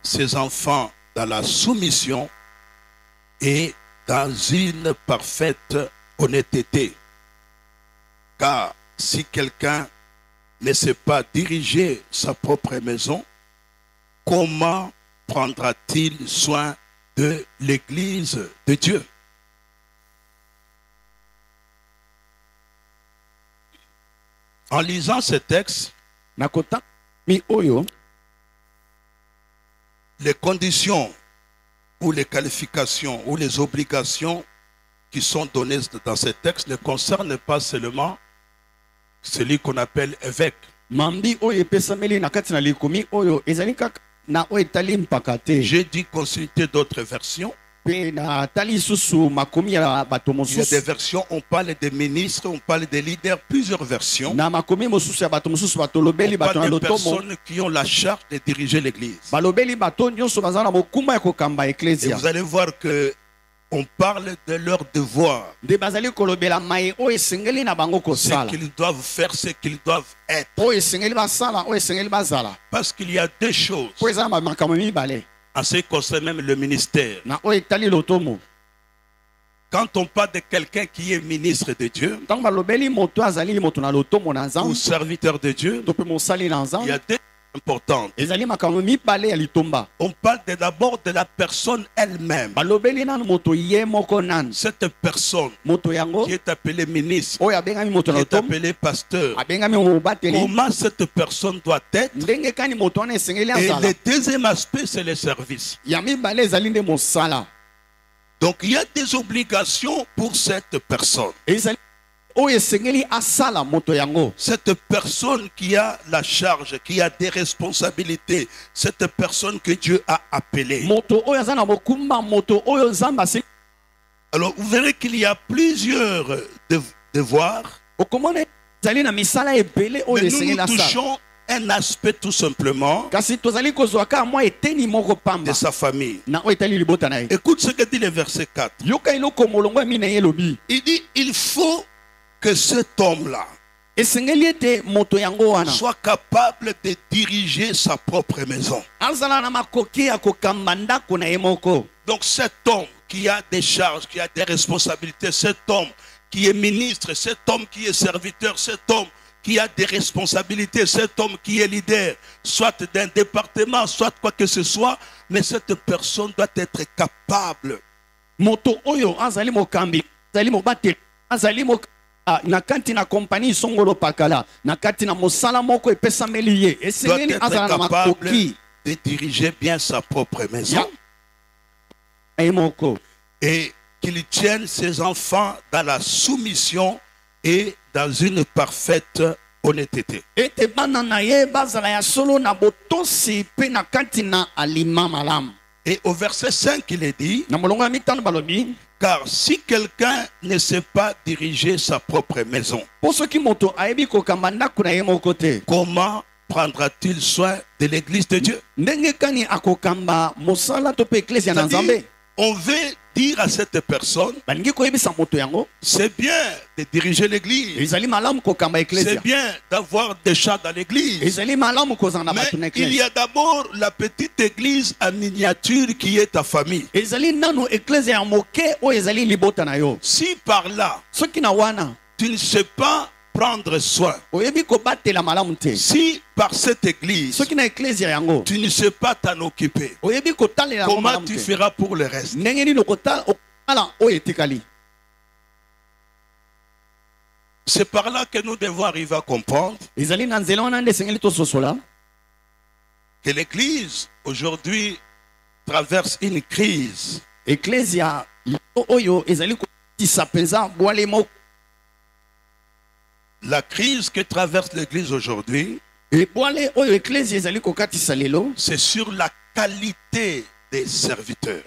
ses enfants dans la soumission et dans une parfaite honnêteté. Car si quelqu'un ne sait pas diriger sa propre maison, comment prendra-t-il soin de l'Église de Dieu? En lisant ce texte, les conditions ou les qualifications ou les obligations qui sont données dans ce texte ne concernent pas seulement celui qu'on appelle évêque. J'ai dit consulter d'autres versions. Il y a des versions, on parle des ministres, on parle des leaders, plusieurs versions. On parle des personnes qui ont la charge de diriger l'église. Et vous allez voir que on parle de leur devoir. Ce qu'ils doivent faire, ce qu'ils doivent être. Parce qu'il y a deux choses. En ce qui concerne même le ministère. Quand on parle de quelqu'un qui est ministre de Dieu ou serviteur de Dieu, il y a deux importantes. On parle d'abord de la personne elle-même. Cette personne qui est appelée ministre, qui est appelée pasteur, comment cette personne doit être. Et le deuxième aspect, c'est le service. Donc il y a des obligations pour cette personne. Cette personne qui a la charge, qui a des responsabilités, cette personne que Dieu a appelée. Alors vous verrez qu'il y a plusieurs devoirs. Mais nous touchons un aspect tout simplement de sa famille. Écoute ce que dit le verset 4. Il dit, il faut que cet homme-là soit capable de diriger sa propre maison. Donc cet homme qui a des charges, qui a des responsabilités, cet homme qui est ministre, cet homme qui est serviteur, cet homme qui a des responsabilités, cet homme qui est leader, soit d'un département, soit quoi que ce soit, mais cette personne doit être capable de diriger bien sa propre maison et qu'il tienne ses enfants dans la soumission et dans une parfaite honnêteté. Et au verset 5, il est dit, car si quelqu'un ne sait pas diriger sa propre maison, comment prendra-t-il soin de l'église de Dieu? On veut dire à cette personne, c'est bien de diriger l'église, c'est bien d'avoir des chats dans l'église, mais il y a d'abord la petite église en miniature qui est ta famille. Si par là tu ne sais pas prendre soin, si par cette église tu ne sais pas t'en occuper, comment tu feras pour le reste? C'est par là que nous devons arriver à comprendre que l'église aujourd'hui traverse une crise. La crise que traverse l'église aujourd'hui, c'est sur la qualité des serviteurs.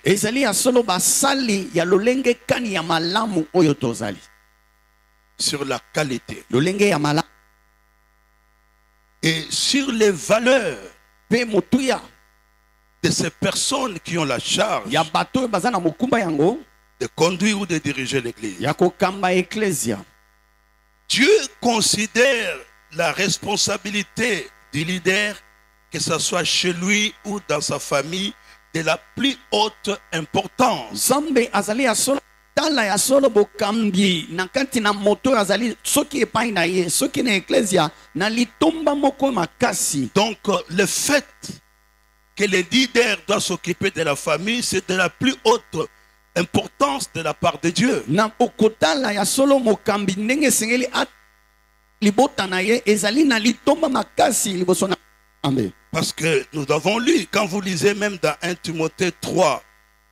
Sur la qualité. Et sur les valeurs de ces personnes qui ont la charge de conduire ou de diriger l'église. Dieu considère la responsabilité du leader que ce soit chez lui ou dans sa famille, de la plus haute importance. Zambe azali ya solo tala ya solo bokambi na kati na moto azali soki epai na ye soki na ecclesia na litomba moko makasi. Donc le fait que le leader doit s'occuper de la famille, c'est de la plus haute importance de la part de Dieu. Na okotala ya solo mokambi ndenge sengeli at libota na ye ezali na litomba makasi liboso na Ambe. Parce que nous avons lu, quand vous lisez même dans 1 Timothée 3,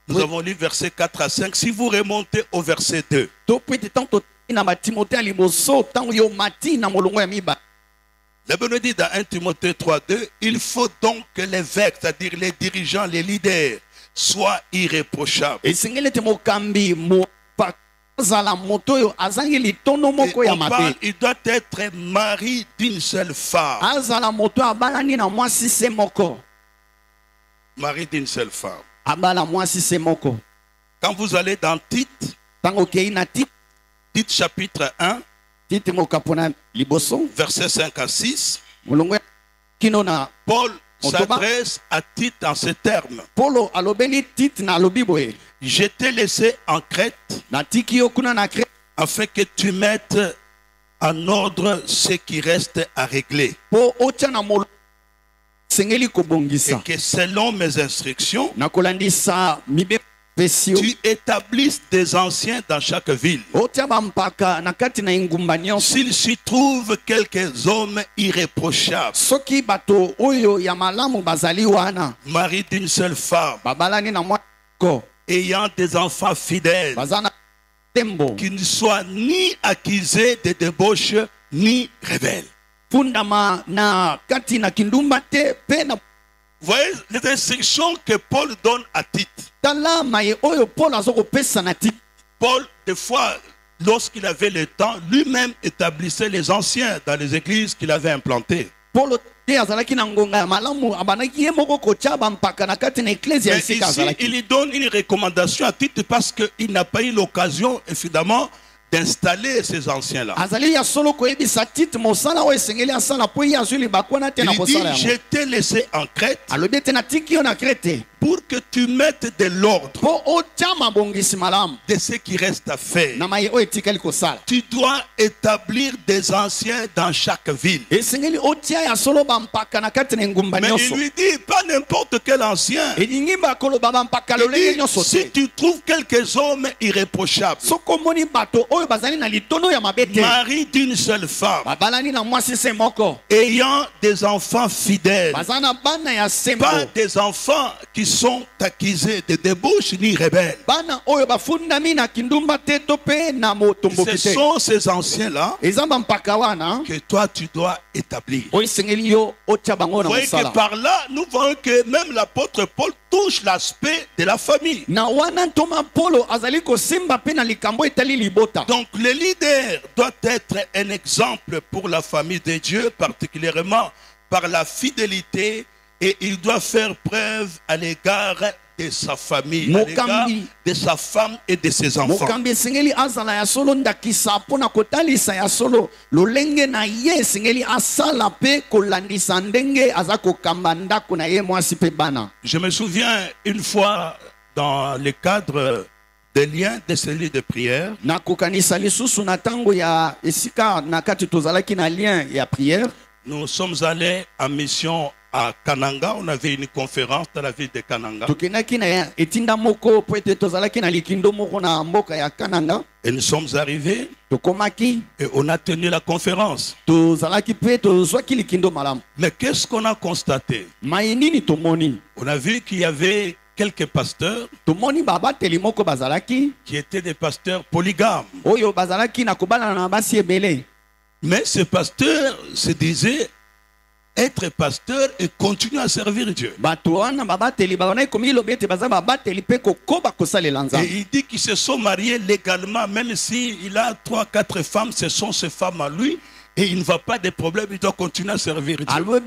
nous avons lu verset 4 à 5, si vous remontez au verset 2. To pete tanto na Timothée liboso tango yo mati na molongo ya miba. La Bible dit dans 1 Timothée 3, 2, il faut donc que l'évêque, c'est-à-dire les dirigeants, les leaders, soient irréprochables. Et on parle, il doit être mari d'une seule femme. Mari d'une seule femme. Quand vous allez dans Tite, Tite chapitre 1, verset 5 à 6, Paul s'adresse à Tite en ces termes. Je t'ai laissé en Crète afin que tu mettes en ordre ce qui reste à régler. Et que selon mes instructions, tu établisses des anciens dans chaque ville. S'il s'y trouve quelques hommes irréprochables, mari d'une seule femme, ayant des enfants fidèles, qui ne soient ni accusés de débauche ni rebelles. Vous voyez les instructions que Paul donne à Tite. Paul, des fois, lorsqu'il avait le temps, lui-même établissait les anciens dans les églises qu'il avait implantées. Mais ici, il donne une recommandation à Tite parce qu'il n'a pas eu l'occasion, évidemment, d'installer ces anciens-là. Il dit, je t'ai laissé en Crète pour que tu mettes de l'ordre de ce qui reste à faire. Tu dois établir des anciens dans chaque ville. Mais il lui dit, pas n'importe quel ancien. Il dit, si tu trouves quelques hommes irréprochables, mari d'une seule femme, ayant des enfants fidèles, pas des enfants qui sont accusés de débauche ni rebelles. Ce sont ces anciens-là que toi tu dois établir. Vous voyez que par là, nous voyons que même l'apôtre Paul touche l'aspect de la famille. Donc le leader doit être un exemple pour la famille de Dieu, particulièrement par la fidélité, et il doit faire preuve à l'égard de sa famille, à l'égard de sa femme et de ses enfants. Je me souviens une fois dans le cadre des liens de cellules de prière, nous sommes allés en mission à Kananga. On avait une conférence dans la ville de Kananga. Et nous sommes arrivés et on a tenu la conférence. Mais qu'est-ce qu'on a constaté? On a vu qu'il y avait quelques pasteurs qui étaient des pasteurs polygames. Mais ces pasteurs se disaient être pasteur et continuer à servir Dieu. Et il dit qu'ils se sont mariés légalement, même s'il a 3-4 femmes, ce sont ses femmes à lui. Et il ne va pas de problème, il doit continuer à servir Dieu. Je me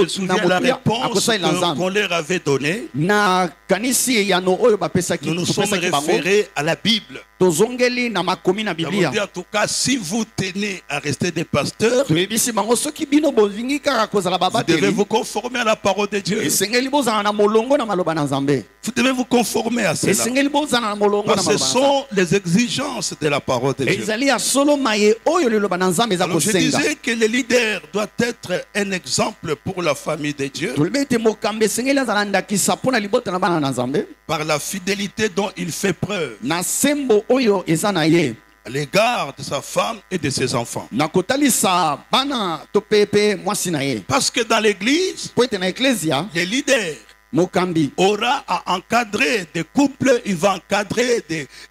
souviens la réponse qu'on leur avait donnée. Nous nous sommes référés à la Bible. tozongeli na makomi na Nous avons Biblia. dit en tout cas, si vous tenez à rester des pasteurs, Toyebisi bango soki bino bolingi kaka kozala vous devez babateli vous conformer à la parole de Dieu. esengeli bozala na molongo na maloba na Nzambe. Vous devez vous conformer à cela. Esengeli bozala na molongo na Parce que maloba ce na Nzambe. sont les exigences de la parole de Dieu. Ezali ya solo maye oyo liloba na Nzambe eza Alors je kosenga. disais que le leader doit être un exemple pour la famille de Dieu Tolobi ete mokambi esengeli azala ndakisa mpona libota na bana na Nzambe par la fidélité dont il fait preuve na sembo oyo eza na ye à l'égard de sa femme et de ses enfants. na kotalisa bana to pepe mwasi na ye. Parce que dans l'église, Po ete na eklesia le leader mokambi aura à encadrer des couples, il va encadrer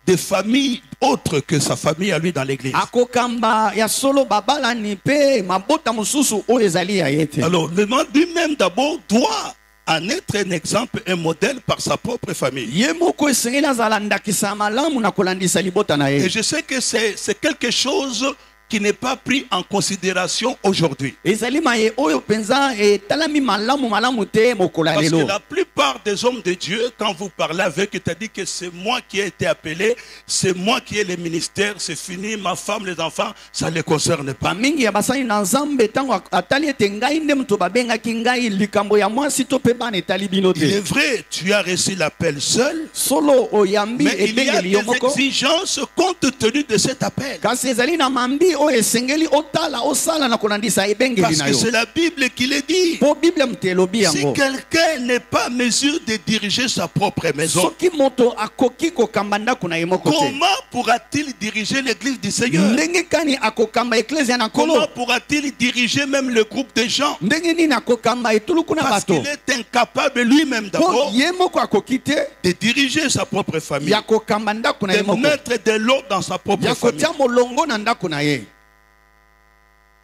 des familles autres que sa famille à lui dans l'église. akokamba ya solo babalani mpe mabota mosusu oyo ezali ya ye te. Alors, le monde lui-même d'abord doit en être un exemple, un modèle par sa propre famille. Ye moko esengeli azala ndakisa ya malamu na kolandisa libota na Et ye. je sais que c'est quelque chose qui n'est pas pris en considération aujourd'hui. Ezali maye oyo penza etalami malamu te mokola Parce que lelo. la plupart des hommes de Dieu, quand vous parlez avec, ils te disent que c'est moi qui ai été appelé, c'est moi qui ai le ministère, c'est fini, ma femme, les enfants, ça ne les concerne pas. Bamingi ya basali na Nzambe tango atali ete ngai nde mutu babengaki ngai likambo ya mwasi to pe bana etali bino Il est te. vrai, tu as reçu l'appel seul, Solo oyambi mais il y a ebengeli yo des moko. exigences compte tenu de cet appel. Kasi ezali na mambi oyo esengeli otala osala na kolandisa ebengeli Parce na que yo. c'est la Bible qui le dit. Po Bible mte elobi Si yango. quelqu'un n'est pas en mesure de diriger sa propre maison, Soki moto akoki kokamba ndako na ye moko te. comment pourra-t-il diriger l'église du Seigneur? Ndenge kani akokamba eklesia na Comment nkolo? pourra-t-il diriger même le groupe de gens? Ndenge nini akokamba etuluku na Parce bato? qu'il est incapable lui-même Po d'abord ye moko akoki te de diriger sa propre famille, ya kokamba ndako na ye de moko. mettre de l'ordre dans sa propre Ya famille. kotia molongo na ndako na ye.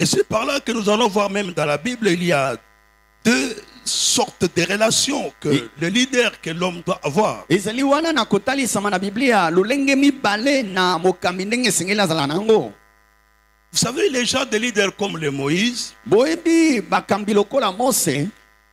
Et c'est par là que nous allons voir même dans la Bible, il y a deux sortes de relations que le leader que l'homme doit avoir. Ezali wana na kotalisama na Biblia lolenge mibale na mokambi ndenge esengeli azala nango. Vous savez, les gens de leaders comme le Moïse, Boyebi bakambi lokola Mose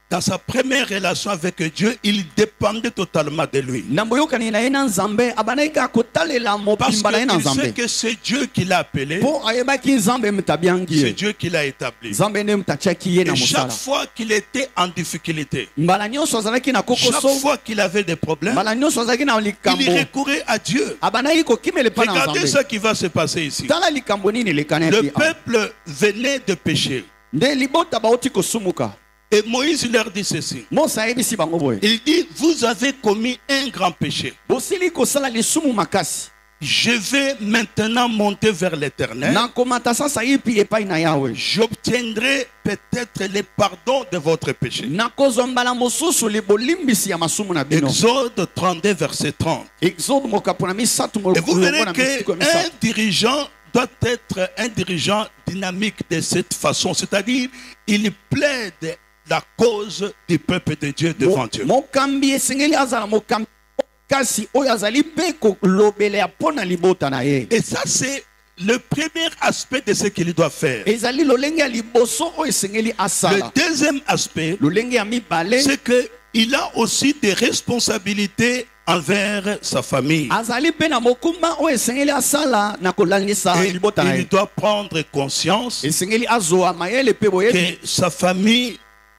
dans sa première relation avec Dieu, il dépendait totalement de lui. na boyokani na ye na Nzambe abanaika kotalela Parce mopimba na ye na qu'il sait Nzambe. que c'est Dieu qui l'a appelé, Po ayebaki Nzambe mutabiangi c'est ye. Dieu qui l'a établi. Nzambe nde mutatiaki ye na Et chaque mosala. fois qu'il était en difficulté, Mbala nyonso azalaki na chaque kokoso. fois qu'il avait des problèmes, Mbala nyonso azalaki na il likambo. recourait à Dieu. Abanaki kokimela epai na Regardez ce Nzambe. qui va se passer ici. Tala likambo nini elekana Le epi awa. peuple venait de pécher. Nde libota bauti kosumuka. Et Moïse leur dit ceci. Mose ayebisi bango boye. Il dit, vous avez commis un grand péché. Bosili kosala lisumu makasi. Je vais maintenant monter vers l'Éternel. Nakomata sasa yipi epai na Yawe. J'obtiendrai peut-être le pardon de votre péché. Nakozwa mbala mosusu libolimbisi ya masumu na bino. Exode 32, verset 30. Exode mokapo na misatu Et vous verrez molongo na misiko ya qu'un misatu. dirigeant doit être un dirigeant dynamique de cette façon. C'est-à-dire, il plaide la cause du peuple de Dieu devant Dieu. Mokambi esengeli azala mokambi kasi oyo azali pe kolobela pona libota na ye. Et ça, c'est le premier aspect de ce qu'il doit faire. Ezali lolenge ya liboso oyo esengeli Le asala. deuxième aspect, Lolenge ya mibale c'est qu'il a aussi des responsabilités envers sa famille. azali pe na mokumba oyo esengeli asala na kolandisa Et libota na il ye. doit prendre conscience Esengeli azwa mayele pe boyebi. que sa famille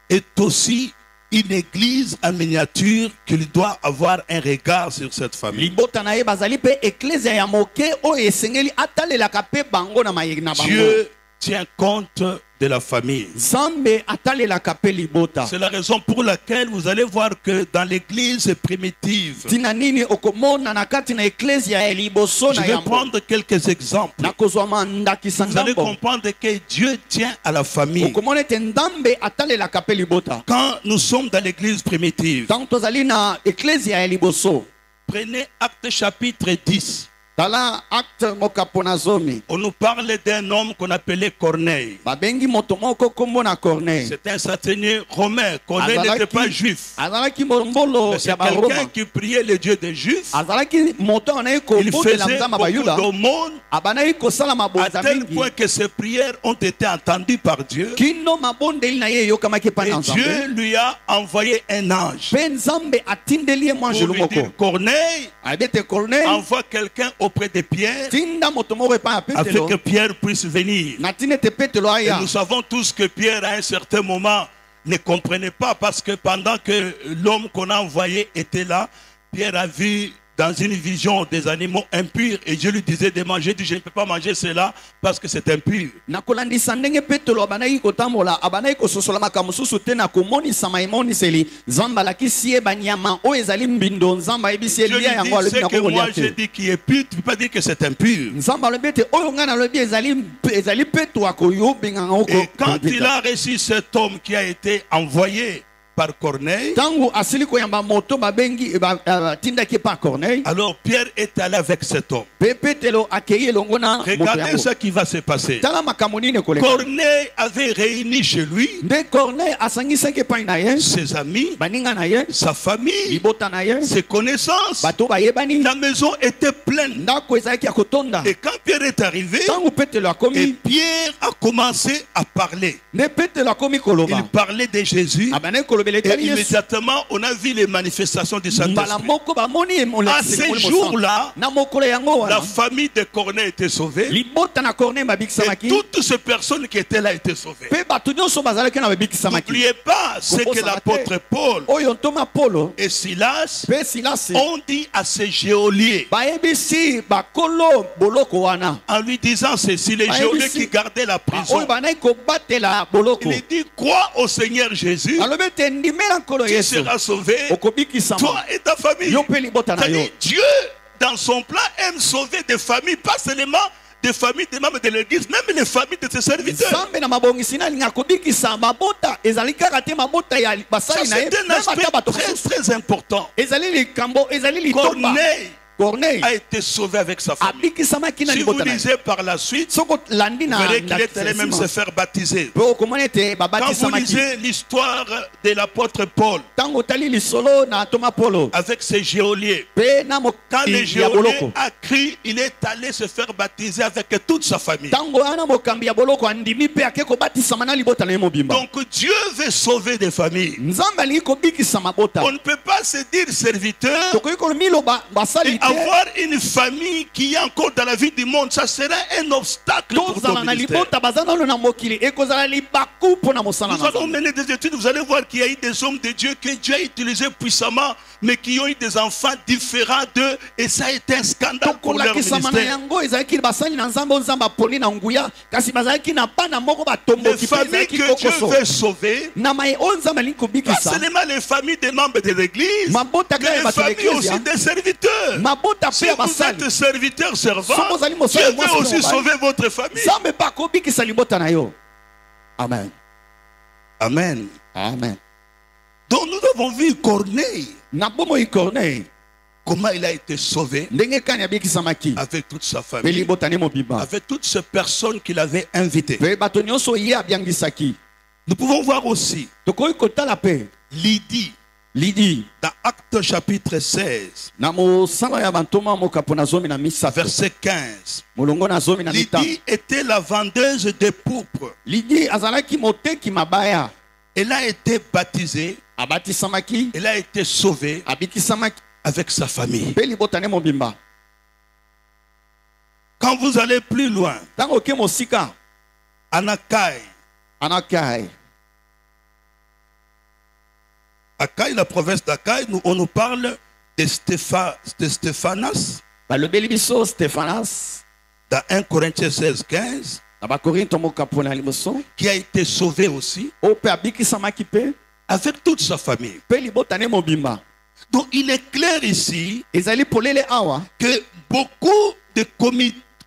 est aussi une église en miniature, qu'il doit avoir un regard sur cette famille. Libota na ye bazali pe eklesia ya moke oyo esengeli atalelaka pe bango na mayeki na bango. Dieu tient compte de la famille. Nzambe atalelaka pe libota. C'est la raison pour laquelle vous allez voir que dans l'église primitive, Tina nini okomona na kati na eklesia ya liboso je na vais yango. prendre quelques exemples. Na kozwa mandakisa Vous allez nzambo. comprendre que Dieu tient à la famille. Okomona ete Nzambe atalelaka pe libota. Quand nous sommes dans l'église primitive, Tango tozali na eklesia ya liboso. prenez Acte chapitre 10. Tala acte mokapo na zomi. On nous parle d'un homme qu'on appelait Corneille. Babengi moto moko kombo na Corneille. C'est un centenier romain. Corneille n'était pas juif. Azalaki mombolo Mais c'est ya quelqu'un baroma. qui priait le Dieu des Juifs. Azalaki moto anayi Il kobondela faisait nzamba beaucoup bayuda. d'aumônes Abanayi kosala à mabonza tel mingi. point que ses prières ont été entendues par Dieu. Kino mabondeli na ye eyokamaki epai Et na Nzambe. Dieu lui a envoyé un ange Pe Nzambe atindeli ye mwa pour anjelu lui moko. dire, Corneille, Ayebete Corneille envoie quelqu'un auprès de Pierre tinda moto moko epai ya afin Petelo que Pierre puisse venir. na tina ete Petelo Et aya. nous savons tous que Pierre, à un certain moment, ne comprenait pas parce que pendant que l'homme qu'on a envoyé était là, Pierre a vu dans une vision des animaux impurs et Dieu lui disait de manger. Il dit, je ne peux pas manger cela parce que c'est impur. Na kolandisa ndenge Petelo abanaki kotambola abanaki kososola makambo mosusu te na komonisama emoniseli Nzambe alakisi ye banyama oyo ezali mbindo Nzambe ayebisi ye Dieu lia lui yango dit, alobi ce na que moi kokolia j'ai te. dit qui est pur, tu ne peux pas dire que c'est impur. Nzambe alobi ete oyo ngai nalobi ezali peto akoyobinga ngo Et quand il a reçu cet homme qui a été envoyé par Corneille, tango asili koyamba moto babengi tindaki pa Corneille alors Pierre est allé avec cet homme. pe Petelo akei elongo na moto Regardez yango. ce qui va se passer. Tala makambo nini koleka. Corneille avait réuni chez lui Nde Corneille asangisaki epai na ye ses amis, baninga na ye sa famille, libota na ye ses connaissances. bato bayebani La maison était pleine. ndako ezalaki ya kotonda. Et quand Pierre est arrivé, Tango Petelo et akomi Pierre a commencé à parler. nde Petelo akomi Il koloba parlait de Jésus. abandaki kolobela Et etali Yesu. immédiatement, on a vu les manifestations du mbala Saint-Esprit. moko bamoni À ces jours-là, na mokolo yango la wana famille de Corneille était sauvée. libota na Corneille Et babikisamaki toutes ces personnes qui étaient là étaient sauvées. pe bato nyonso bazalaki na babikisamaki N'oubliez pas ce que l'apôtre Paul oyo ntoma Polo et Silas pe Silasi ont dit à ces geôliers bayebisi bakolo boloko wana en lui disant ceci, les geôliers qui gardaient la oyo prison. bandaki kobatela boloko Il dit, crois au Seigneur Jésus, alobi ete ndimela nkolo tu Yesu seras sauvé, okobikisama toi et ta famille. yo mpe libota na yo. C'est-à-dire, Dieu, dans son plan, aime sauver des familles, pas seulement des familles des membres de l'église, même les familles de ses serviteurs. Nzambe na mabongisi na alinga kobikisa mabota ezali kaka te mabota ya Ça, basali na ye c'est un meme ata aspect bato très, mosusu. très important. ezali likambo ezali litomba. Corneille Corneille a été sauvé avec sa famille. abikisamaki na Si vous libota na ye lisez par la suite, soko landi vous na verrez qu'il est allé même se faire baptiser. po okomona ete Quand vous babatisamaki lisez l'histoire de l'apôtre Paul ntango otali lisolo na toma Polo avec ses geôliers, pe na quand les mokambi ya geôliers boloko a crié, il est allé se faire baptiser avec toute sa famille. ntango ana mokambi ya boloko andimi mpe ake kobatisama na libota na ye mobimba. Donc Dieu veut sauver des familles. Nzambe alingi kobikisa mabota On ne peut pas se dire serviteur tokoki kolomiloba basali et te avoir une famille qui est encore dans la vie du monde. Ça sera un obstacle pour ton tozala na ministère. libota baza nano na mokili ekozala libaku mpo na mosala Nous na allons Nzambe. mener des études, vous allez voir qu'il y a eu des hommes de Dieu que Dieu a utilisés puissamment, mais qui ont eu des enfants différents d'eux, et ça a été un scandale pour leur tokolakisama na ministère. yango ezalaki basali na nzambe oyo nzambe aponi na nguya kasi bazalaki na bana moko Les batomboki mpe familles ezalaki que Dieu kokoso veut sauver, na mai oyo nzambe alingi pas kobikisa seulement les familles des membres de l'église, mabota mais kaka ya les bato ya familles aussi eklesia des serviteurs. mabota Si mpe ya vous basali êtes serviteur servant, Soki ozali Dieu mosali mwasi veut mpe aussi mobali, sauver votre famille. nzambe mpe akobikisa libota na yo. Amen. Amen. Amen. Donc nous avons vu Corneille, Na bomoi Corneille comment il a été sauvé ndenge kani abikisamaki avec toute sa mpe famille, libota ne mobimba avec toutes ces personnes qu'il avait invitées. mpe bato nyonso ye abiangisaki. Nous pouvons voir aussi tokoki kotala mpe Lydie lidi dans Actes chapitre 16, na mosala ya bantoma mokapo na zomi na misato verset 15. molongo na zomi na mitano. Lydie était la vendeuse de pourpre. lidi azalaki moteki mabaya Elle a été baptisée, abatisamaki elle a été sauvée abikisamaki avec sa famille. mpe libota ne mobimba. Quand vous allez plus loin, ntango oke mosika en Achaïe, anakai Achaïe, la province d'Achaïe, on nous parle de Stéphanas balobeli biso Stéphanas dans 1 Corinthiens 16, 15, na bakorinto mokapo na liboso qui a été sauvé aussi oyo mpe abikisamaki mpe avec toute sa famille. mpe libota ne mobimba. Donc il est clair ici ezali polele awa que beaucoup de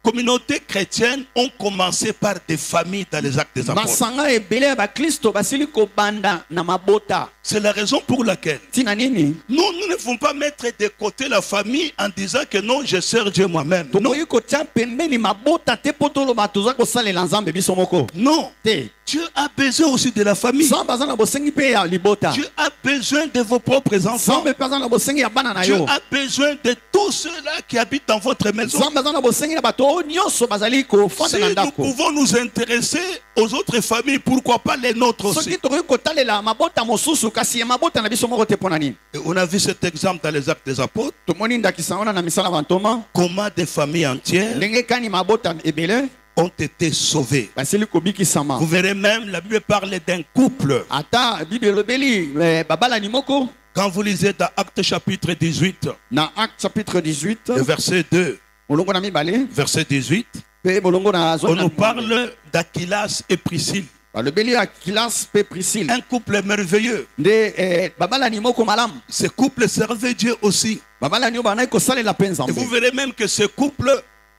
communautés chrétiennes ont commencé par des familles dans les actes des apôtres. masanga ebele ya baklisto basili kobanda na mabota. C'est la raison pour laquelle ntina nini nous ne devons pas mettre de côté la famille en disant que non, je sers Dieu moi-même. Non, tokoki kotia pembeni mabota te mpo toloba toza kosalela nzambe biso moko non. te. Dieu a besoin aussi de la famille. Nzambe aza na bosengi mpe ya libota. Dieu a besoin de vos propres enfants. Nzambe mpe aza na bosengi ya bana na Dieu yo. a besoin de tous ceux-là qui habitent dans votre maison. Nzambe aza na bosengi na bato oyo nyonso bazali kofanda Si na nous ndako. pouvons nous intéresser aux autres familles, pourquoi pas les nôtres aussi? Soki tokoki kotalela mabota mosusu kasi ya mabota na biso moko te mpo na nini? Et on a vu cet exemple dans les Actes des Apôtres. Tomoni ndakisa wana na misala bantoma. Comment des familles entières Ndenge kani mabota ebele ont été sauvées. basili kobikisama. Vous verrez même, la Bible parle d'un couple. Ata Bible rebeli babalani moko Quand vous lisez dans Actes chapitre 18, na Acte chapitre 18 le verset 2, molongo na mibale verset 18, pe molongo na on nous parle d'Aquilas et Priscille. balobeli Aquilas pe Priscille Un couple merveilleux. nde babalani moko malamu. Ce couple servait Dieu aussi. Babalani oyo banai kosalela mpe Et vous Nzambe. verrez même que ce couple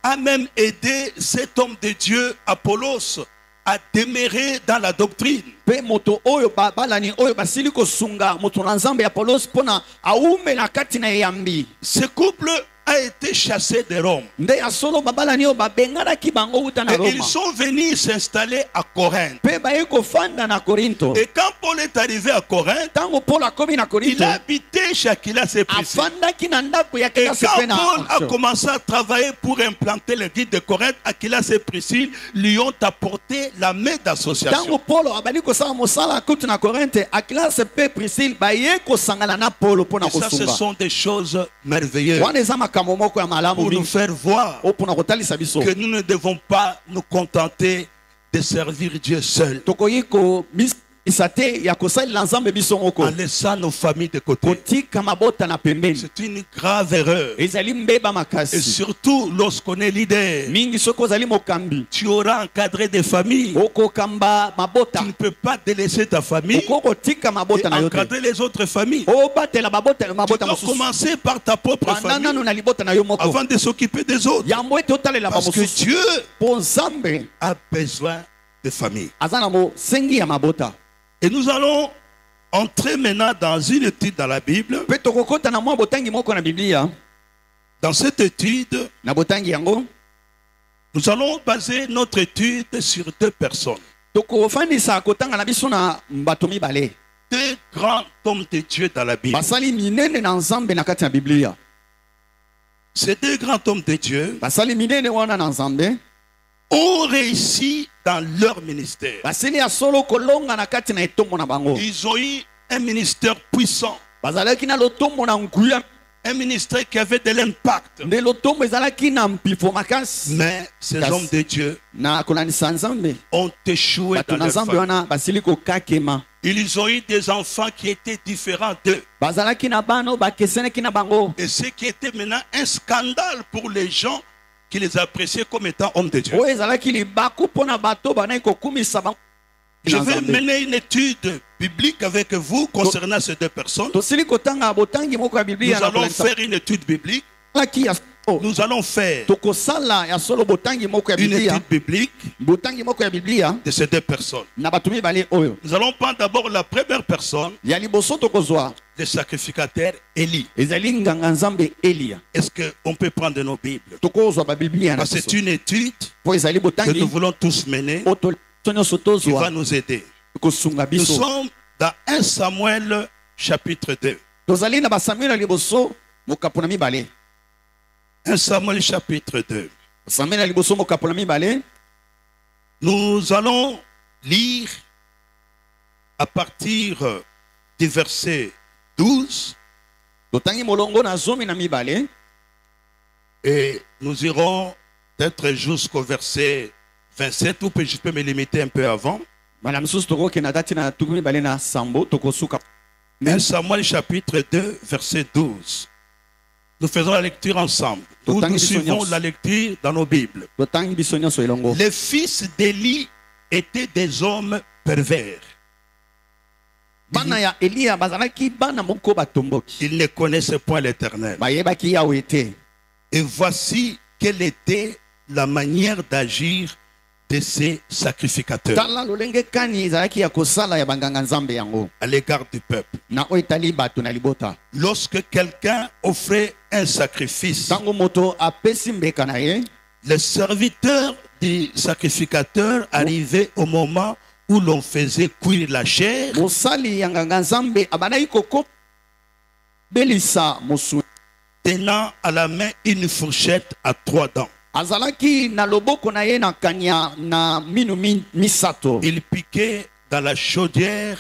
a même aidé cet homme de Dieu, Apollos, à demeurer dans la doctrine. Pe moto oyo babalani oyo basili kosunga moto na Nzambe ya Paulos mpona aume na kati na eyambi. Ce couple a été chassé de Rome. Nde ya solo babalani oyo babenganaki bango wuta na Et Roma. ils sont venus s'installer à Corinthe. Pe baye kofanda na Korinto. Et quand Paul est arrivé à Corinthe, Tango Paul akomi na il Korinto a habité chez Aquilas et Priscille. afandaki na ndako ya Et Aquilas quand pe na Paul a Action. commencé à travailler pour implanter l'église de Corinthe, Aquilas et Priscille lui ont apporté la main Tango d'association. Paul abali kosala mosala kutu na Korinte, Aquilas pe Priscille baye kosangana na Paul mpona Et ça, ce kosunga. sont des choses merveilleuses Wana eza makambo moko ya malamu pour nous mingi faire voir o mpona kotalisa biso. que nous ne devons pas nous contenter de servir Dieu seul Tokoki komisa te ya kosalela Nzambe biso moko. en laissant nos familles de côté. Kotika mabota na pembeni. C'est une grave erreur. Ezali mbeba Et makasi. surtout lorsqu'on est leader, Mingi soko ozali mokambi. tu auras encadré des familles. Okokamba mabota. Tu ne peux pas délaisser ta famille Okokotika et mabota na yo te. encadrer les autres familles. Obatela mabota Tu mabota dois mosusu. commencer par ta propre Banda famille nanu na libota na yo moko. avant de s'occuper des autres. Yango ete otalela Parce que bamosusu. Dieu Po Nzambe a besoin de famille. aza na mosengi ya mabota. Et nous allons entrer maintenant dans une étude dans la Bible. Pe tokokota na mwa botangi moko na Biblia. Dans cette étude, Na botangi yango nous allons baser notre étude sur deux personnes. tokofandisa kotanga na biso na bato mibale. Deux grands hommes de Dieu dans la Bible. Basali minene na Nzambe na kati na Biblia. Ces deux grands hommes de Dieu Basali minene wana na Nzambe. ont réussi dans leur ministère. Basili ya solo kolonga na kati na etombo na bango. Ils ont eu un ministère puissant, Bazalaki na lotombo na nguya. un ministère qui avait de l'impact. Nde lotombo ezalaki na mpifo makasi. Mais ces Kasi. hommes de Dieu Na kolanisa Nzambe. ont échoué Bato dans na leur Nzambe famille. wana basili kokakema. Ils ont eu des enfants qui étaient différents d'eux. Bazalaki na bano bakeseneki na bango. Et ce qui était maintenant un scandale pour les gens qui les appréciaient comme étant hommes de Dieu. Oyo ezalaki libaku mpona bato banai kokumisa bango. Je vais mener une étude biblique avec vous concernant ces deux personnes. Tosili kotanga botangi moko ya Nous Biblia na allons kolanisa. faire une étude biblique. Alaki ya solo. Nous allons faire Tokosala ya solo botangi moko ya une Biblia. étude biblique Botangi moko ya Biblia de ces deux personnes. na bato mibale oyo. Nous allons prendre d'abord la première personne, Ya liboso tokozwa le sacrificateur Élie. ezali nganga Nzambe Elia. Est-ce qu'on peut prendre nos Bibles? Tokozwa ba Biblia na Parce que biso. c'est une étude Po ezali que nous botangi voulons tous mener oto nyonso qui va tozwa nous aider. kosunga Nous biso. sommes dans 1 Samuel chapitre 2. Tozali na ba Samuel ya liboso mokapo na mibale. 1 Samuel chapitre 2. Samuel ya liboso mokapo na mibale. Nous allons lire à partir du verset 12 Totangi molongo na zomi na mibale. et nous irons peut-être jusqu'au verset 27 ou je peux me limiter un peu avant. Bana misusu tokokenda tati na tuku mibale na sambo tokosuka. 1 Samuel chapitre 2 verset 12. Nous faisons la lecture ensemble. Nous suivons la lecture dans nos Bibles. Totangi biso nyonso elongo. Les fils d'Élie étaient des hommes pervers. Bana ya Elia bazalaki bana moko batomboki. Ils ne connaissaient point l'Éternel. Bayebaki Yawe te. Et voici quelle était la manière d'agir de ces sacrificateurs Tala lolenge kani ezalaki ya kosala ya banganga Nzambe yango. à l'égard du peuple. Na oyo etali bato na libota. Lorsque quelqu'un offrait un sacrifice, Tango moto apesi mbeka na ye. les serviteurs du sacrificateur arrivaient au moment où l'on faisait cuire la chair, mosali ya nganga nzambe abandaki belisa mosuni tenant à la main une fourchette à 3 dents. azalaki na loboko na ye na kanya na minu misato. Il piquait dans la chaudière,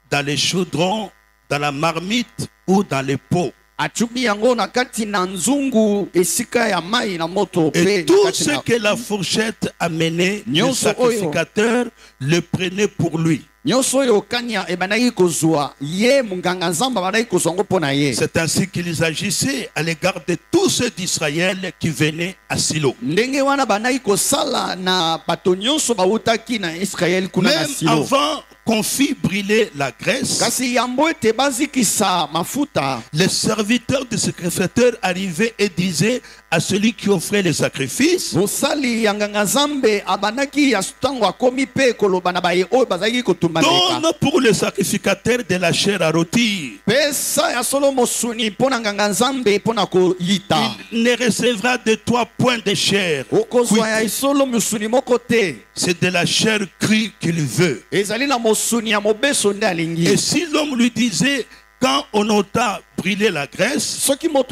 dans les chaudrons, dans la marmite ou dans les pots. achubi yango na kati na nzungu esika ya mai na moto. Et tout ce que la fourchette amenait, le sacrificateur le prenait pour lui. C'est ainsi qu'ils agissaient à l'égard de tous ceux d'Israël qui venaient à Silo. Même avant qu'on fit brûler la graisse, les serviteurs du sacrificateur arrivaient et disaient à celui qui offrait les sacrifices: donne pour le sacrificateur de la chair à rôtir. Il ne recevra de toi point de chair. C'est de la chair crue qu'il veut. Et si l'homme lui disait: quand on aura brûlé la graisse, quand on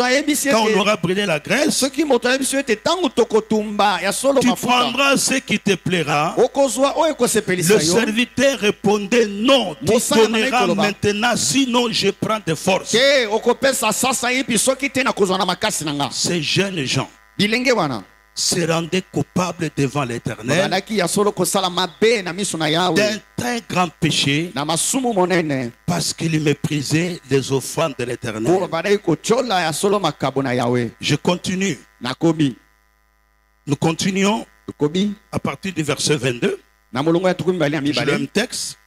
aura brûlé la graisse, tu prendras ce qui te plaira. Le serviteur répondait: non, tu donneras maintenant, sinon je prends de force. Ces jeunes gens se rendaient coupables devant l'Éternel d'un très grand péché, parce qu'ils méprisaient les offrandes de l'Éternel. Je continue. Nous continuons à partir du verset 22. Je lis un texte.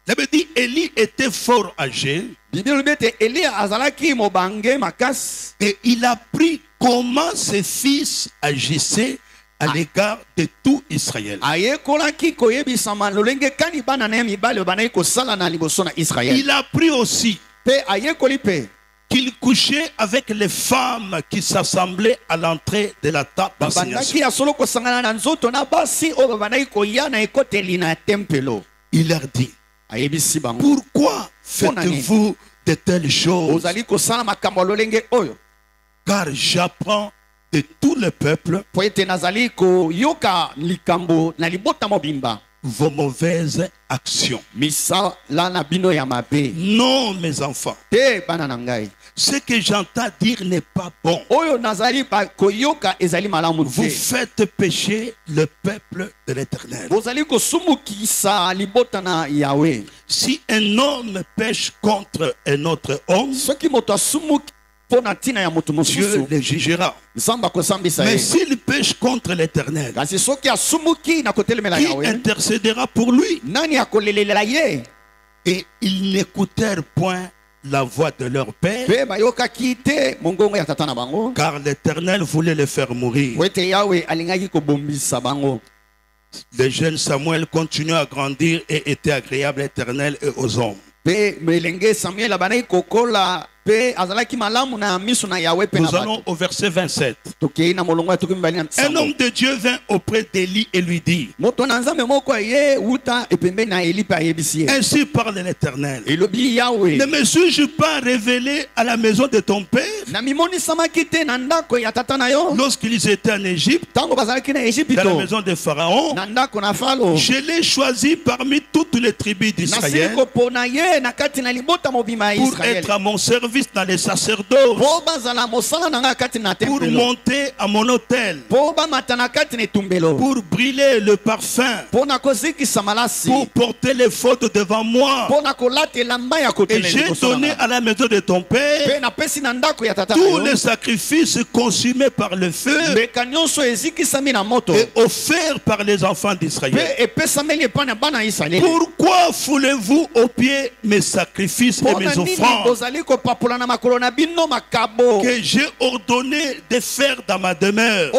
Il avait dit: Élie était fort âgé et il a appris comment ses fils agissaient à l'égard de tout Israël. Il a appris aussi qu'il couchait avec les femmes qui s'assemblaient à l'entrée de la table d'assignation. Il leur dit: pourquoi faites-vous de telles choses? Car j'apprends de tout le peuple vos mauvaises actions. Non, mes enfants, ce que j'entends dire n'est pas bon. Vous faites pécher le peuple de l'Éternel. Si un homme pêche contre un autre homme, Dieu le jugera. Mais s'il pêche contre l'Éternel, qui intercédera pour lui? Et ils n'écoutèrent point la voix de leur père, car l'Éternel voulait les faire mourir. Le jeune Samuel continuait à grandir et était agréable à l'Éternel et aux hommes. Nous allons au verset 27. Un homme de Dieu vint auprès d'Élie et lui dit: ainsi parle l'Éternel, ne me suis-je pas révélé à la maison de ton père lorsqu'ils étaient en Égypte, dans la maison de Pharaon? Je l'ai choisi parmi toutes les tribus d'Israël pour être à mon service dans les sacerdoces, pour monter à mon autel, pour brûler le parfum, pour porter les fautes devant moi. Et j'ai donné à la maison de ton père tous les sacrifices consumés par le feu et offerts par les enfants d'Israël. Pourquoi foulez-vous aux pieds mes sacrifices et mes offrandes que j'ai ordonné de faire dans ma demeure?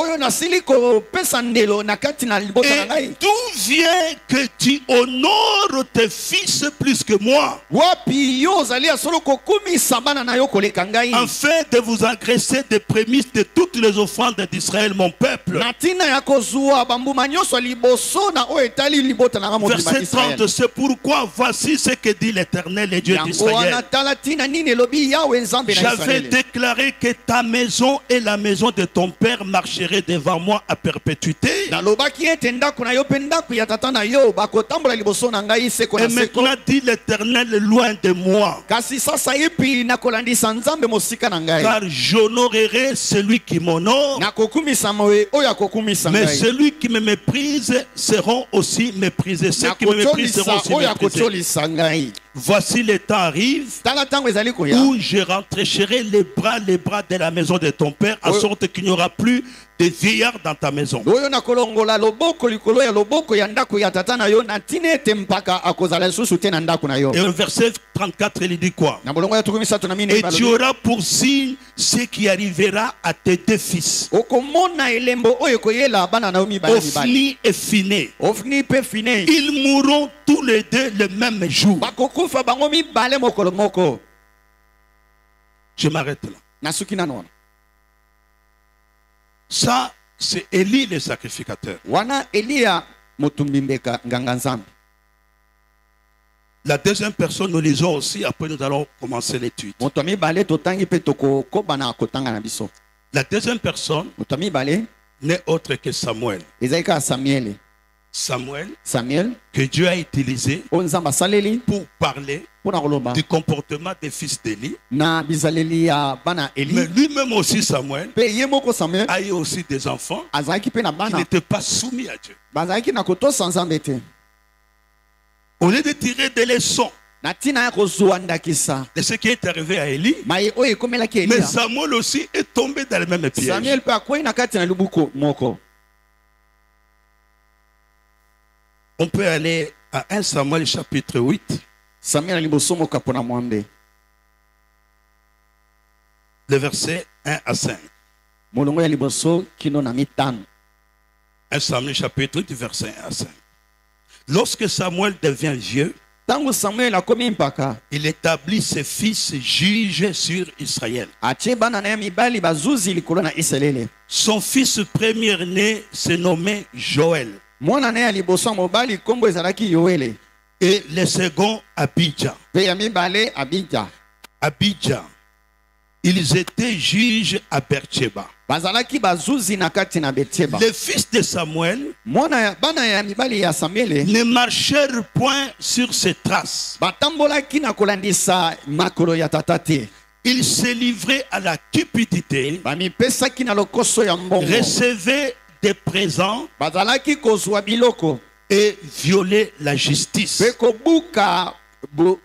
Et d'où vient que tu honores tes fils plus que moi, wapi yo ozali ya solo kokumisa bana na yo koleka ngai afin de vous engraisser des prémices de toutes les offrandes d'Israël, mon peuple. na ntina ya kozwa bambuma nyonso ya liboso na oyo etali libota na mobimba Verset Israël. 30, c'est pourquoi voici ce que dit l'Éternel, le Dieu yango wana d'Israël. tala ntina nini elobi yawe nzambe na J'avais Israël. déclaré que ta maison et la maison de ton père marcheraient devant moi à perpétuité. nalobaki ete ndako na yo mpe ndako ya tata na yo bakotambola liboso na ngai seko Et na seko. maintenant dit l'Éternel, loin de moi, kasi sasa ipi nakolandisa nzambe mosika na ngai car j'honorerai celui qui m'honore, nakokumisa moye oyo akokumisa mais ngai celui qui me méprise seront aussi méprisés. Ceux qui me méprisent seront nakotolisa aussi oyo méprisés. akotolisa ngai. Voici le temps arrive tala ntango ezali koya où je rentrerai les bras de la maison de ton père, en Oui. sorte qu'il n'y aura plus de vieillards dans ta maison. oyo nakolongola loboko likolo ya loboko ya ndako ya tata na yo na ntina ete mpaka akozala lisusu te na ndako na yo. Et au verset 34, il dit quoi? na bolongo ya tukumi misato na mine Et tu auras pour signe ce qui arrivera à tes deux fils, okomona elembo oyo ekoyela bana na yo mibale mibale Ophni et Phiné. ofni mpe fine Ils mourront tous les deux le même jour. bakokufa bango mibale mokolo moko. Je m'arrête là. nasuki nano wana Ça, c'est Élie le sacrificateur. wana eliya motumbi mbeka nganga nzambe. La deuxième personne, nous lisons aussi, après nous allons commencer l'étude. moto ya mibale totangi mpe tokokobana kotanga na biso. La deuxième personne moto ya mibale n'est autre que Samuel. ezali kaka samuele. Samuel, que Dieu a utilisé oyo nzambe asaleli pour parler mpona koloba du comportement des fils d'Élie. na bizaleli ya bana Mais eli. lui-même aussi, Samuel, mpe ye moko samuel a eu aussi des enfants azalaki mpe na qui bana n'étaient pas soumis à Dieu. bazalaki na kotosa nzambe te Au lieu de tirer des leçons na ntina ya kozwa ndakisa de ce qui est arrivé à Élie, maye oyo ekomelaki mais eliya. Samuel aussi est tombé dans le même piège. samuel mpe akwei na kati na libuku moko. On peut aller à 1 Samuel chapitre 8, samuel na liboso moko apona mwambe le verset 1 à 5. molongo ya liboso kino na mitano. 1 Samuel chapitre 8, verset 1 à 5. Lorsque Samuel devient vieux, ntango samuel akomi mpaka il établit ses fils juges sur Israël. atie bana na ye mibali bazuzi likolo na isalaele. Son fils premier-né se nommait Joël mwana na ye ya liboso ya mobali nkombo ezalaki yoele et le second Abijah. mpe ya mibale abija. Ils étaient juges à Beersheba. bazalaki bazuzi na kati na betieba. Les fils de Samuel bana ya mibali ya samuele ne marchèrent point sur ses traces. batambolaki na kolandisa makolo ya tata te. Ils se livraient à la cupidité, bamipesaki na lokoso ya mbongo. recevaient des présents bazalaki kozwa biloko et violaient la justice. mpe kobuka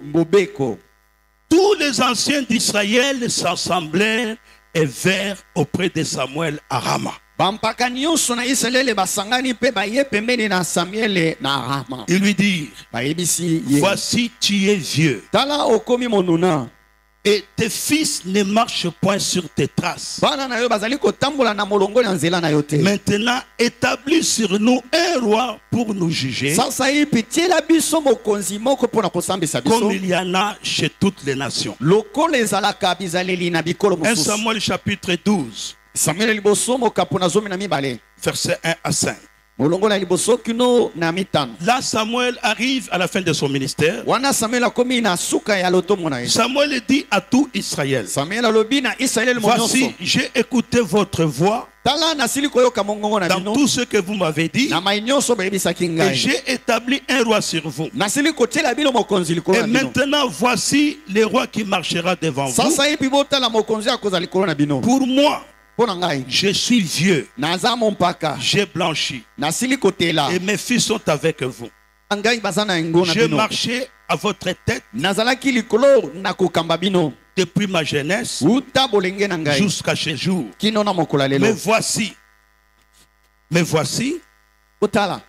bobeko. Tous les anciens d'Israël s'assemblèrent et vinrent auprès de Samuel à Rama. bampaka nyonso na isalaele basangani mpe baye pembeni na samuele na rama. Ils lui dirent, bayebisi ye voici tu es vieux tala okomi monuna et tes fils ne marchent point sur tes traces. bana na yo bazali kotambola na molongo na nzela na yo te. Maintenant, établis sur nous un roi pour nous juger, sasa ipi tiela biso mokonzi moko mpona kosambisa biso comme il y en a chez toutes les nations. lokola ezalaka bizaleli na bikolo 1 mosusu. Samuel chapitre 12, samuele liboso mokapo na zomi na mibale versets 1 à 5. molongo na liboso kino na mitano. Là, Samuel arrive à la fin de son ministère. wana samuel akomi na suka ya lotomo na ye. Samuel dit à tout Israël, samuel alobi na israele mo voici, nyonso j'ai écouté votre voix tala nasili koyoka mongongo na dans bino tout ce que vous m'avez dit na mai nyonso bayebisaki et ngai. j'ai établi un roi sur vous. nasili kotiela bino mokonzi likolo Et na bino. maintenant, voici le roi qui marchera devant vous. sasa ipi botala mokonzi akoza likolo na bino. Pour moi, mpo na ngai je suis vieux, naza mompaka j'ai blanchi nasili kotela et mes fils sont avec vous. ngai baza na yango na J'ai bino. marché à votre tête nazalaki likolo na kokamba bino depuis ma jeunesse uta bolenge na ngai jusqu'à ce jour. kino na mokolo ya Mais lelo. voici, botala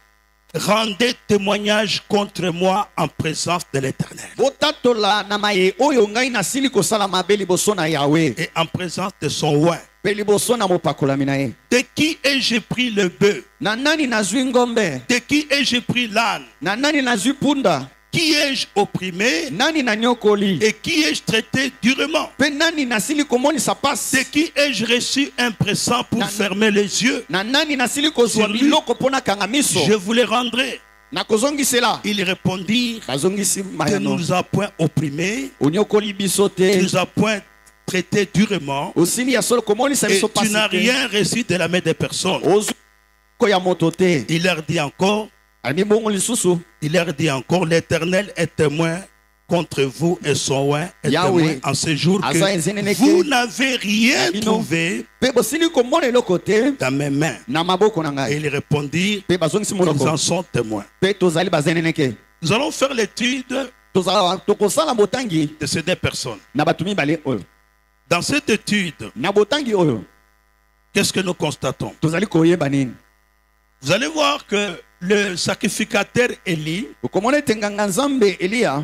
rendez témoignage contre moi en présence de l'Éternel botatola na maye oyo ngai nasili kosala mabe liboso na yawe et en présence de son roi. mpe liboso na mopakolami na ye. De qui ai-je pris le bœuf? na nani nazwi ngombe? De qui ai-je pris l'âne? na nani nazwi punda? qui ai-je opprimé nani na nyokoli et qui ai-je traité durement? pe nani nasili komonisa pasi De qui ai-je reçu un présent pour fermer les yeux? na nani nasili kozwa Sur lui, biloko mpona kanga miso je vous les rendrai. nakozongisela Ils répondirent, bazongisi tu ne mayano nous as point opprimés, onyokoli biso tu te nous as point traités durement, osili ya solo komonisa et biso tu pasi n'as te rien reçu de la main des personnes. ozwi ko ya moto te Il leur dit encore, ani bongo lisusu l'Éternel est témoin contre vous et son oint est Yahweh, témoin en ce jour Asa que ezeneneke, vous n'avez rien Abino, trouvé pe bosili komona eloko te dans mes mains. na maboko na Et ngai ils répondirent, pe bazongisi nous monoko en sommes témoins. pe tozali bazeneneke Nous allons faire l'étude tokosala botangi de ces deux personnes. na bato mibale oyo Dans cette étude, na botangi oyo qu'est-ce que nous constatons? tozali koyeba nini Vous allez voir que le sacrificateur Élie okomona ete nganga nzambe eliya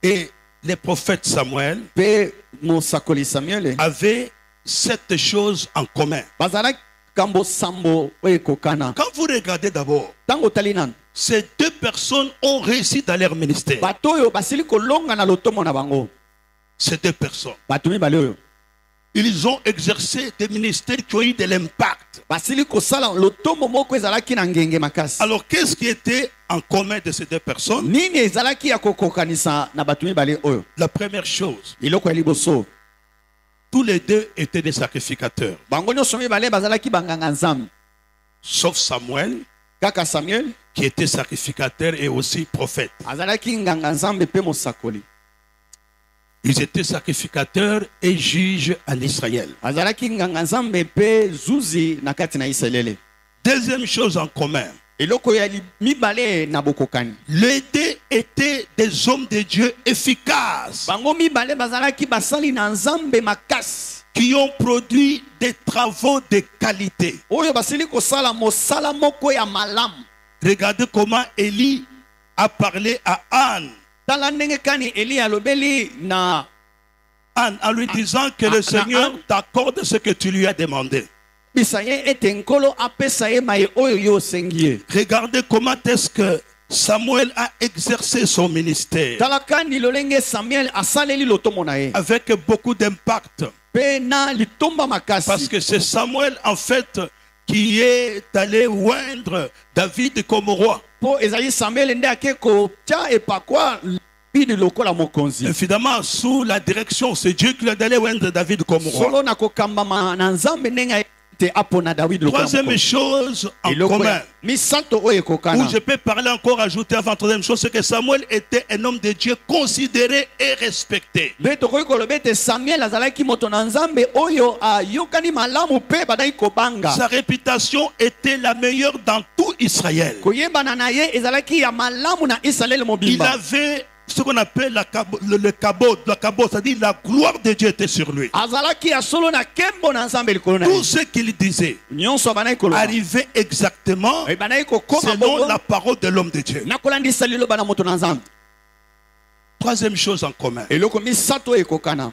et le prophète Samuel pe mosakoli samuele avaient cette chose en commun. bazalaki kambo sambo oyo ekokana Quand vous regardez d'abord, ntango otali nanu ces deux personnes ont réussi dans leur ministère. bato oyo basili kolonga na lotomo na bango Ces deux personnes, bato mibale oyo ils ont exercé des ministères qui ont eu de l'impact. basili kosala lotomo moko ezalaki na ngenge makasi Alors, qu'est-ce qui était en commun de ces deux personnes? nini ezalaki ya kokokanisa na bato mibale oyo La première chose, biloko ya liboso tous les deux étaient des sacrificateurs, bango nyonso mibale bazalaki banganga nzambe sauf Samuel, kaka samuel qui était sacrificateur et aussi prophète. azalaki nganga nzambe mpe mosakoli Ils étaient sacrificateurs et juges en Israël. azalaki nganga nzambe mpe zuzi na kati na isalaele Deuxième chose en commun, eloko ya mibale na bokokani les deux étaient des hommes de Dieu efficaces bango mibale bazalaki basali na nzambe makasi qui ont produit des travaux de qualité. oyo basili kosala mosala moko ya malamu Regardez comment Élie a parlé à Anne. tala ndenge kani eliya alobeli na Anne, en lui disant que le Seigneur t'accorde ce que tu lui as demandé. bisa ye ete nkolo apesa ye maye oyo yo osengi ye Regardez comment est-ce que Samuel a exercé son ministère tala kani lolenge samuel asaleli lotomo na ye avec beaucoup d'impact. mpe na litomba Parce makasi que c'est Samuel, en fait, qui est allé oindre David comme roi. mpo ezali samuel nde ake kotia epakwa bidi lokola mokonzi Évidemment, sous la direction, c'est Dieu qui l'a allé oindre David comme roi. solo na kokambama na nzambe ndenge te apona dawidi lokola Troisième mokonzi chose en eloko commun, ya misato oyo où ekokana je peux parler encore, ajouter avant troisième chose, c'est que Samuel était un homme de Dieu considéré et respecté. mpe tokoki koloba ete samuel azalaki moto na nzambe oyo ayokani malamu mpe badaki kobanga Sa réputation était la meilleure dans tout Israël. koyebana na ye ezalaki ya malamu na israele Il mobimba avait ce qu'on appelle le cabot, c'est-à-dire la gloire de Dieu était sur lui. azalaki ya solo na nkembo na nzambe likolo na ye Tout ce qu'il disait nyonso bandaki koloba arrivait exactement bandaki kokoma selon bongo la parole de l'homme de Dieu. nakolandisa liloba na moto na nzambe Troisième chose en commun, eloko misato oyo ekokana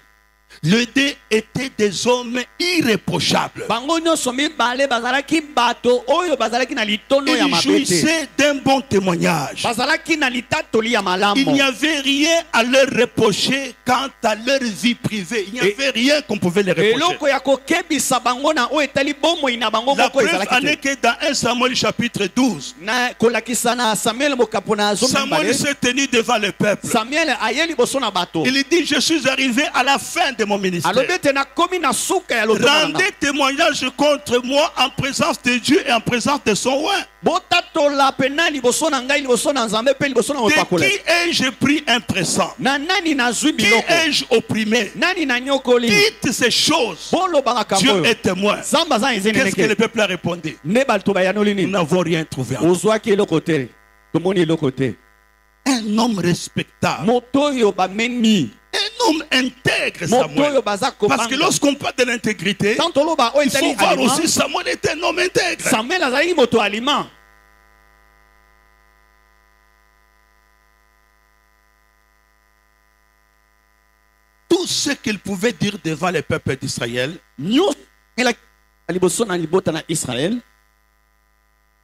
les deux étaient des hommes irréprochables. bango nyonso mibale bazalaki bato oyo bazalaki na litono ya Ils mabe te jouissaient d'un bon témoignage. bazalaki na litatoli ya malamu Il n'y avait rien à leur reprocher quant à leur vie privée. Il n'y avait rien qu'on pouvait les reprocher. eloko ya kokebisa bango na oyo etali bomoi na bango La moko preuve en ezalaki est te que dans 1 Samuel chapitre 12, na kolakisa na samuel mokapo na zomi Samuel mibale s'est tenu devant le peuple. samuel aye liboso na bato Il dit, je suis arrivé à la fin de mon ministère. alobi ete nakomi na suka ya lotomo na nga. Rendez témoignage contre moi en présence de Dieu et en présence de son roi. botatola pena liboso na ngai liboso na nzambe mpe liboso na De mopakola qui ai-je pris un présent? na nani nazwi Qui biloko ai-je opprimé? nani nanyokoli Dites ces choses. bolobaka Dieu kambo est témoin. nzambe aza Qu'est-ce que le ezeneneke peuple a répondu? nde bato bayanoli Nous nini n'avons rien trouvé. ozwaki eloko te tomoni eloko te Un homme respectable. moto oyo bameni Un homme intègre, moto Samuel. oyo baza Parce que kobanga lorsqu'on parle de l'intégrité, tant toloba oyo il faut etali voir aliment aussi Samuel était un homme intègre. samuel azalaki moto aliment Tout ce qu'il pouvait dire devant le peuple d'Israël, nyonso elaki liboso na libota na israel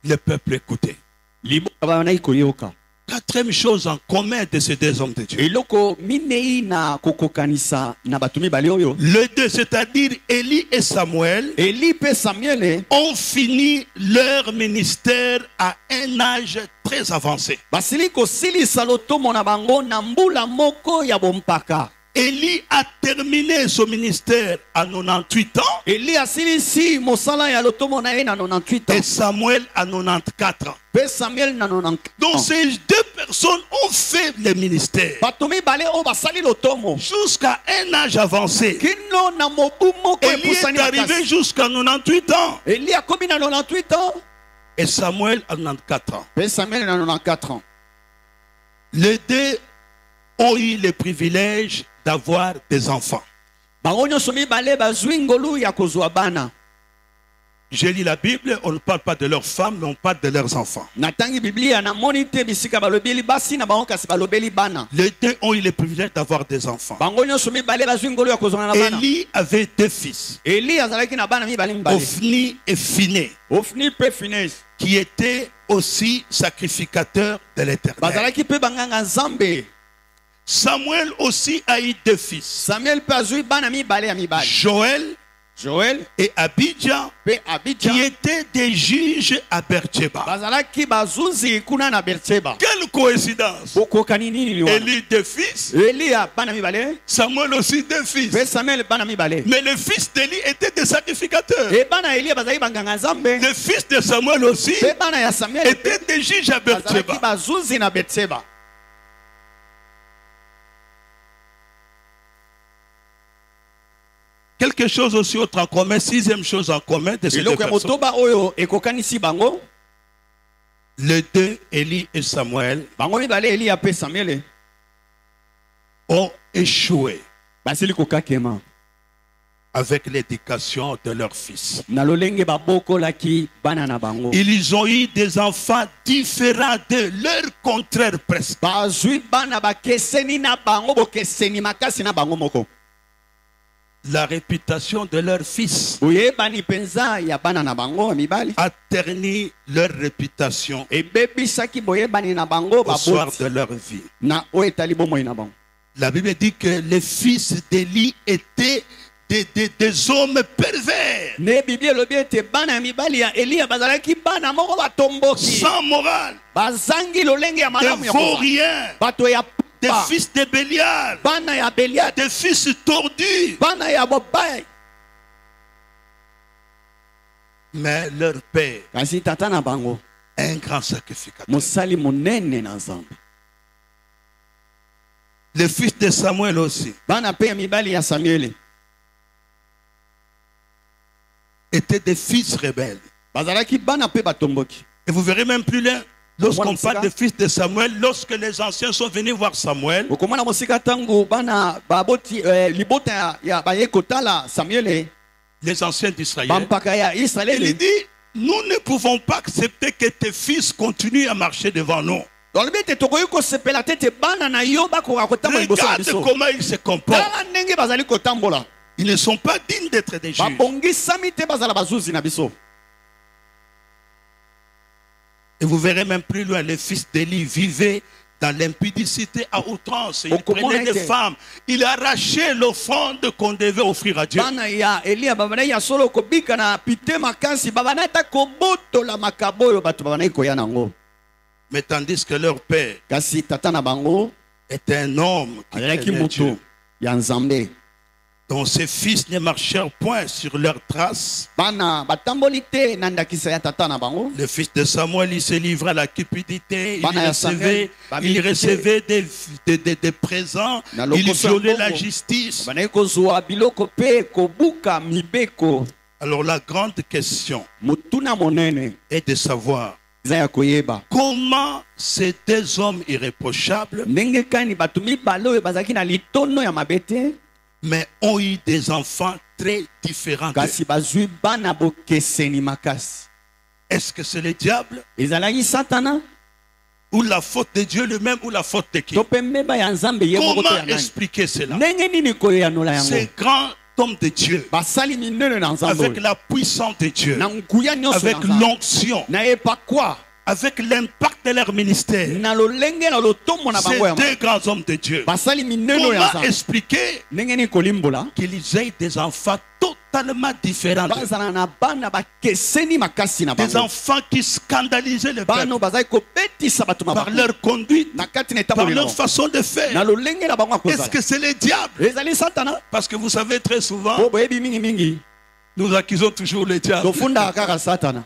le peuple écoutait. libota banaki koyoka Quand extrêmes choses en commun de ces deux hommes de Dieu. eloko minei na kokokanisa na bato mibale oyo. Les deux, c'est-à-dire Élie et Samuel, Eli pe Samuel ont fini leur ministère à un âge très avancé. basili kosilisa lotomo na bango na mbula moko ya bompaka. Élie a terminé son ministère à 98 ans Eli asilisi mosala ya lotomo na ye na 98 et ans. Samuel à 94 ans. Pe Samuel na 94 Donc ans. ces deux personnes ont fait le ministère Bato mibale oyo basali lotomo jusqu'à un âge avancé. kino na mobu moko Élie epusani est arrivé makasi. jusqu'à 98 ans Eli akomi na 98 ans. et Samuel à 94 ans. Pe Samuel na 94 ans. Les deux ont eu le privilège d'avoir des enfants. Bango nyonso mibale bazwi ngolu ya kozwa bana. J'ai lu la Bible, on ne parle pas de leurs femmes, mais on parle de leurs enfants. Natangi Biblia na moni te bisika balobeli basi na bango kasi balobeli bana. Les deux ont eu le privilège d'avoir des enfants. Bango nyonso mibale bazwi ngolu ya kozwa na bana. Élie avait deux fils, Eli azalaki na bana mibale mibale. Ophni et Phiné, Ofni pe Finesse. qui étaient aussi sacrificateurs de l'Éternel. Bazalaki pe banganga Nzambe. Samuel aussi a eu deux fils, Samuel pe azwi bana mibale ya mibale. Joël Joël et Abidja, pe Abidja. qui étaient des juges à Beersheba. Bazalaki bazuzi kuna na Beersheba. Quelle coïncidence! Bokokani nini liwa. Élie deux fils, Eli ya bana mibale. Samuel aussi deux fils. Pe Samuel bana mibale. Mais les fils d'Élie étaient des sacrificateurs. E bana Eli bazalaki banganga Nzambe. Les fils de Samuel aussi Pe bana ya Samuel étaient des juges à bazalaki Beersheba. bazuzi na Beersheba. Quelque chose aussi autre en commun, sixième chose en commun de ces deux Eloko ya personnes. motoba oyo ekokanisi bango. Les deux, Élie et Samuel, Bango mibale Eli ya pe Samuel ont échoué basili kokakema avec l'éducation de leurs fils. na lolenge babokolaki bana na bango. Ils ont eu des enfants différents de leur contraire presque. Bazwi bana bakeseni na bango bokeseni makasi na bango moko. La réputation de leurs fils Boyebani penza ya bana na bango ya mibali a terni leur réputation ebebisaki boyebani na bango au soir baboti de leur vie. na oyo etali bomoi na bango. La Bible dit que les fils d'Élie étaient des hommes pervers, Ne Biblia elobi ete bana ya mibali ya Eliya bazalaki bana moko batomboki sans morale, bazangi lolenge ya malamu des ya kowa. vauriens, Bato ya des pupa, fils de Bélial, bana ya Belial, des fils tordus. bana ya Bobai. Mais leur père, Kasi tata na bango un grand sacrificateur. mosali monene na Nzambe. Les fils de Samuel aussi Bana pe ya mibali ya Samuel étaient des fils rebelles. bazalaki bana pe batomboki. Et vous verrez même plus loin, lorsqu'on Voilà, parle c'est des fils de Samuel, lorsque les anciens sont venus voir Samuel, Okomana mosika tangu bana baboti libota ya baye kotala Samuel les anciens d'Israël, bampaka ya il Israël. dit, nous ne pouvons pas accepter que tes fils continuent à marcher devant nous. Dans le bete tokoyi ko sepela tete bana na yo bakoka kotambola liboso na Regarde biso. comment ils se comportent. Tala ndenge bazali kotambola. Ils ne sont pas dignes d'être des juges. Babongisami te bazala bazuzi na biso. Et vous verrez même plus loin, les fils d'Élie vivaient dans l'impudicité à outrance. Ils prenaient des femmes. Il arrachait l'offrande qu'on devait offrir à Dieu. Bana ya Eliya babana ya solo kobika na pite makasi babana ta kobotola makaboyo bato babana koya nango. Mais tandis que leur père Kasi tata na bango était un homme qui azalaki craignait Dieu, mutu ya Nzambe. dont ses fils ne marchèrent point sur leurs traces. Bana batamboli te na ndakisa ya tata na bango. Le fils de Samuel, il se livrait à la cupidité, Bana ya Samuel, il recevait des présents, Na il lokoso ya violait la mbongo. justice. Babana kozwa biloko pe kobuka mibeko. Alors la grande question Mutuna monene est de savoir eza ya koyeba. comment ces deux hommes irréprochables, Ndenge kani bato mibale oyo bazalaki na litono ya mabete mais ont eu des enfants très différents d'eux. kasi bazwi bana bokeseni makasi. Est-ce que c'est le diable Ezalaki Satana ou la faute de Dieu lui-même ou la faute de qui? to pe mbeba ya Nzambe ye moko to Comment ya nani? expliquer cela? Ndenge nini koyanola yango? Ces grands hommes de Dieu, Basali minene na Nzambe avec oyo. la puissance de Dieu, Na nguya nyonso avec na Nzambe. l'onction, Na epakwa avec l'impact de leur ministère. na lolenge na lotombo na Ces bango ya deux grands hommes de Dieu. basali mineno ya Comment nzambe expliquer ndenge nini kolimbola qu'ils aient des enfants totalement différents? bazala na bana bakeseni makasi na Des bango enfants qui scandalisaient le bano peuple bazali kobetisa bato par mabango leur conduite, na kati na par etambo leur lelo façon de na faire. lolenge na bango ya Est-ce kozala que c'est le diable? ezali satana Parce que vous savez très souvent, po boyebi mingimingi nous accusons toujours le diable. tofundaka kaka satana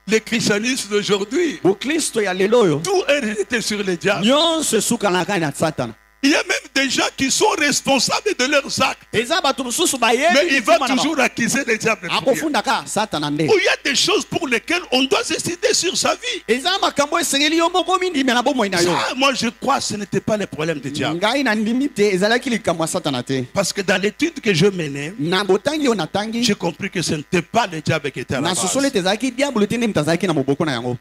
Le christianisme d'aujourd'hui, bokristo ya lelo oyo tout est rejeté sur le diable. nyonso esukanaka na satana Il y a même des gens qui sont responsables de leurs actes. eza bato mosusu Mais bayebi il va mituma na bango. toujours accuser le diable. pour rien. akofundaka satana nde Il y a des choses pour lesquelles on doit se décider sur sa vie. eza makambo esengeli yo moko mindimi na bomoi na yo Ça, moi, je crois que ce n'était pas le problème du diable. ngai na ndimi te ezalaki likambo ya satana te Parce que dans l'étude que je menais, na botangi oyo natangi j'ai compris que ce n'était pas le diable qui était à la na base. sosoli ete ezalaki diabolo te nde moto azalaki na moboko na yango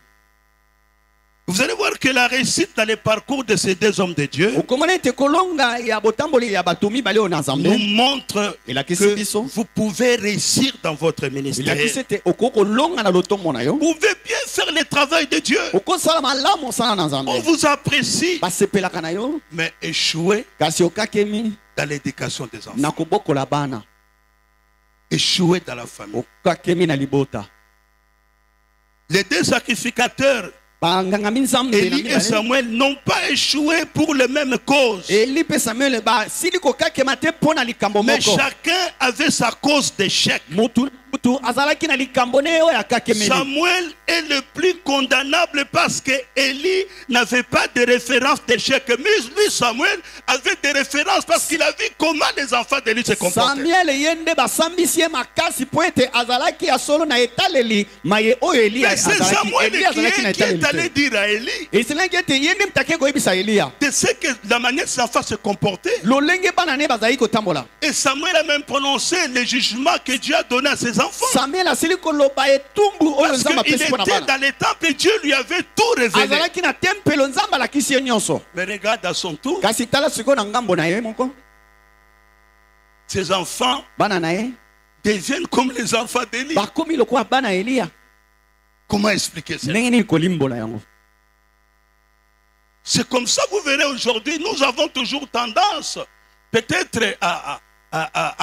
Vous allez voir que la réussite dans le parcours de ces deux hommes de Dieu okomona ete kolonga ya botamboli ya bato mibale oyo na nzambe nous montre elakisi que biso vous pouvez réussir dans votre ministère. elakisi ete okoki kolonga na lotombo na yo Vous pouvez bien faire le travail de Dieu. okosala malamu osala na On nzambe vous apprécie, basepelaka na yo mais échouer kasi okakemi dans l'éducation des enfants. na kobokola bana Échouer dans la famille. okakemi na libota Les deux sacrificateurs, bangangami nzambe na Élie et mibale Samuel, n'ont pas échoué pour les mêmes causes. eli mpe samuele basili kokakema te mpo na likambo Mais moko chacun avait sa cause d'échec. mutu azalaki na likambo ne oyo akakemeli Samuel est le plus condamnable parce que Élie n'avait pas de référence d'échec. Mais lui, Samuel, avait des références parce qu'il a vu comment les enfants de lui se comportaient. samuel ye nde basambisi ye makasi mpo ete azalaki ya solo na etaleli maye oyo Eli Mais c'est Samuel Eli azalaki na qui est etaleli allé te dire à Élie eselaki ete ye nde mutaki koyebisa eliya de ce que la manière ces enfants se comportaient. lolenge bana ne bazalaki kotambola Et Samuel a même prononcé le jugement que Dieu a donné à ses enfants. samuel asili koloba etumbu oyo Parce nzambe qu'il apesi mpo na était bana dans les temples et Dieu lui avait tout révélé. azalaki na tempelo nzambe alakisi ye nyonso Mais regarde à son tour, kasi tala sikoyo na ngambo na ye moko ses enfants bana na ye deviennent comme les enfants d'Élie. bakomi lokola bana ya eliya Comment expliquer ça? ndenge nini kolimbola yango C'est comme ça, vous verrez aujourd'hui, nous avons toujours tendance peut-être à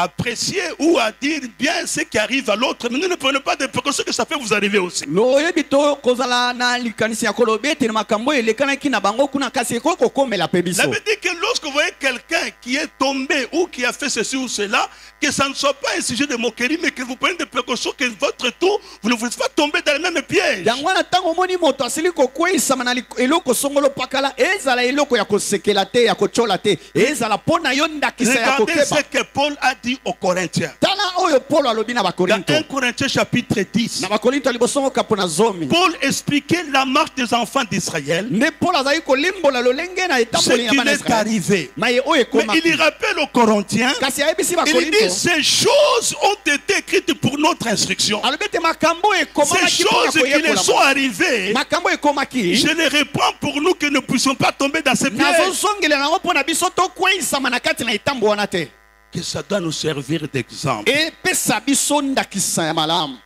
apprécier ou à dire bien ce qui arrive à l'autre, mais nous ne prenons pas de précautions que ça peut vous arriver aussi. loyebi to kozala na likanisi ya koloba ete na makambo elekanaki na bango kuna kasi ekoki kokomela mpe biso Ça veut dire que lorsque vous voyez quelqu'un qui est tombé ou qui a fait ceci ou cela, que ça ne soit pas un sujet de moquerie, mais que vous prenez des précautions que votre tour, vous ne vous faites pas tomber dans le même piège. yango wana ntango omoni moto asili kokweyisama na eloko songolo pakala ezala eloko ya kosekela te ya kotyola te ezala mpo na yo ndakisa ya Regardez ce kokeba que Paul a dit aux Corinthiens. tala oyo polo alobi na Dans bakorinto 1 Corinthiens chapitre 10, na bakorinto ya liboso ngo kapo na zomi Paul expliquait la marche des enfants d'Israël, nde polo azali kolimbola lolenge na ce etamboli ya qui bana est Israele arrivé. maye oyo Mais ekomaki il rappelle aux Corinthiens, kasi ayebisi il bakorinto dit ces choses ont été écrites pour notre instruction. alobi ete makambo Ces ekomalaki mpo na choses qui les sont koyekolama arrivées, makambo ekomaki je les reprends pour nous que nous ne puissions pas tomber dans ces pièges. nazozongela nango mpo na biso tokweyisama na kati na etambo wana te Que ça doit nous servir d'exemple. epesa biso ndakisa ya malamu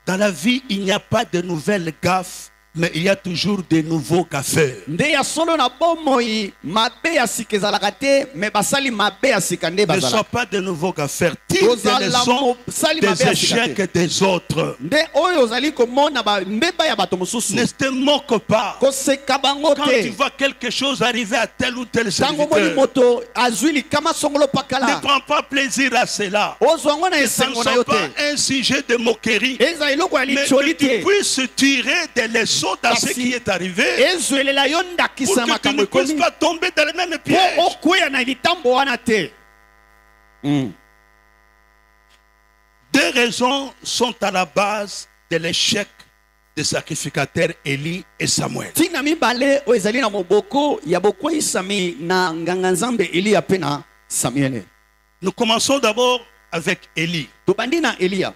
Dans la vie, il n'y a pas de nouvelles gaffes, mais il y a toujours de nouveaux gaffeurs. nde ya solo na bomoi mabe ya sika ezalaka te me basali mabe ya sika nde Ne bazala sois pas de nouveaux gaffeurs. Tire des ozala leçons mosali mabe des ya sika te échecs des autres. nde oyo ozali komona mbeba ya bato mosusu Ne te moque pas. koseka bango Quand tu te vois quelque chose arriver à tel ou tel ntango moni serviteur, moto azwi likama songolo ne pakala prends pas plaisir à cela. ozwa yango na Que ça ne esengo na yo soit pas te un sujet de moquerie, ezala eloko ya mais que lityoli tu te puisses tirer des leçons dans ce Kasi- qui est arrivé ezwelela yo pour ndakisa ya que tu makambo ne puisses ekomi pas tomber dans le même mpo piège. okweya na litambo wana te Deux raisons sont à la base de l'échec des sacrificateurs Élie et Samuel. ntina mibale oyo ezali na moboko ya bokweyisami na nganga nzambe eliya mpe na samuele Nous commençons d'abord avec Élie. tobandi na eliya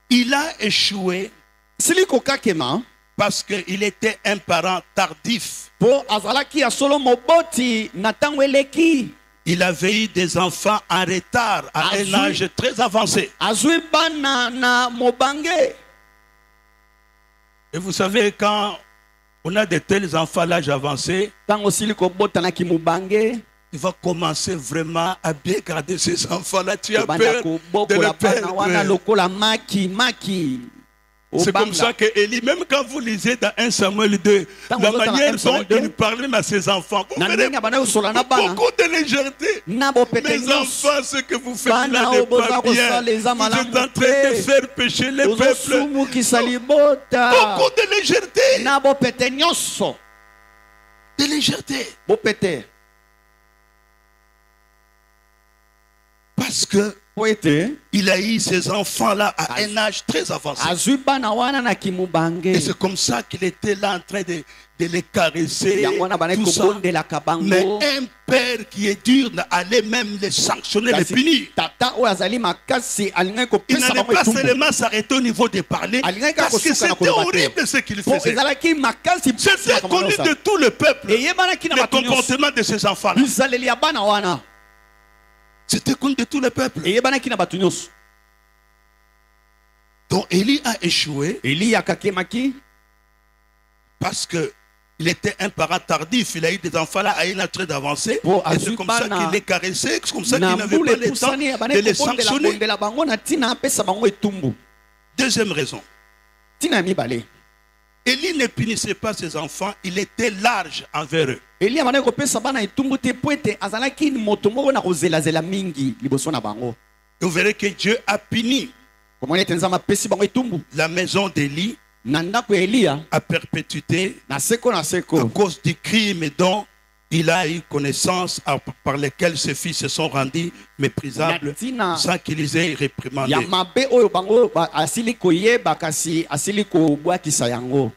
Il a échoué sili kokakema parce qu'il était un parent tardif. mpo azalaki ya solo moboti na ntango eleki Il avait eu des enfants en retard à un Azui. âge très avancé. azwi bana na mobange Et vous savez, quand on a de tels enfants à l'âge avancé, Tango sili kobotana kimubange. tu vas commencer vraiment à bien garder ces enfants-là. Tu as Obanda peur de kobokola le pana wana perdre. lokola maki. C'est comme Obanga. ça que Élie, même quand vous lisez dans 1 Samuel 2, Quand la vous êtes dans manière 1 dont Samuel 2, il parlait à ses enfants, vous Na verrez ndenge abana usola na bana. beaucoup de légèreté. Nabo pete Mes nyonso. enfants, ce que vous faites Bana là n'est oboza pas bien. kosala Vous eza êtes malamu en train de te. faire pécher les peuples. Ozosumukisa libota. Beaucoup de légèreté. Nabo pete nyonso. De légèreté. Bo pete. Parce que Po ete. il a eu ces enfants-là à un âge très avancé. Azwi bana wana na kimubange. Et c'est comme ça qu'il était là en train de les caresser. Yango wana bana Tout ça. kobondelaka bango. Mais un père qui est dur allait même les sanctionner, les punir. Tata oyo azali makasi alingaki Il kopesa n'allait bango pas etumbu. seulement s'arrêter au niveau de parler, Alingaki parce que kosuka na c'était koloba te. horrible ce qu'il Po faisait. ezalaki makasi C'était connu de tout le peuple, eyebanaki na le bato nyonso. comportement de ces enfants-là. bizaleli ya bana wana C'était connu de tout le peuple. eyebanaki na bato nyonso. Donc Élie a échoué Eli akakemaki parce que il était un parent tardif. Il a eu des enfants là à un âge très avancé. Bon, Et c'est comme ça Azubana, qu'il les caressait. C'est comme ça qu'il na n'avait mbula pas le temps epusani de abanaki les kobondela sanctionner. bondela bango na ntina apesa bango etumbu. Deuxième raison. Ntina ya mibale Élie ne punissait pas ses enfants. Il était large envers eux. Eli abanaki kopesa bana etumbu te po ete azalaki moto moko na kozelazela mingi liboso na bango. Et vous verrez que Dieu a puni komoni ete nzambe apesi bango etumbu la maison d'Élie na ndako ya Eliya à perpétuité na seko na à seko cause du crime dont il a eu connaissance par lesquels ses fils se sont rendus méprisables Natina. sans qu'ils les aient réprimandés. ya mabe oyo bango asili koyeba kasi asili kobwakisa yango.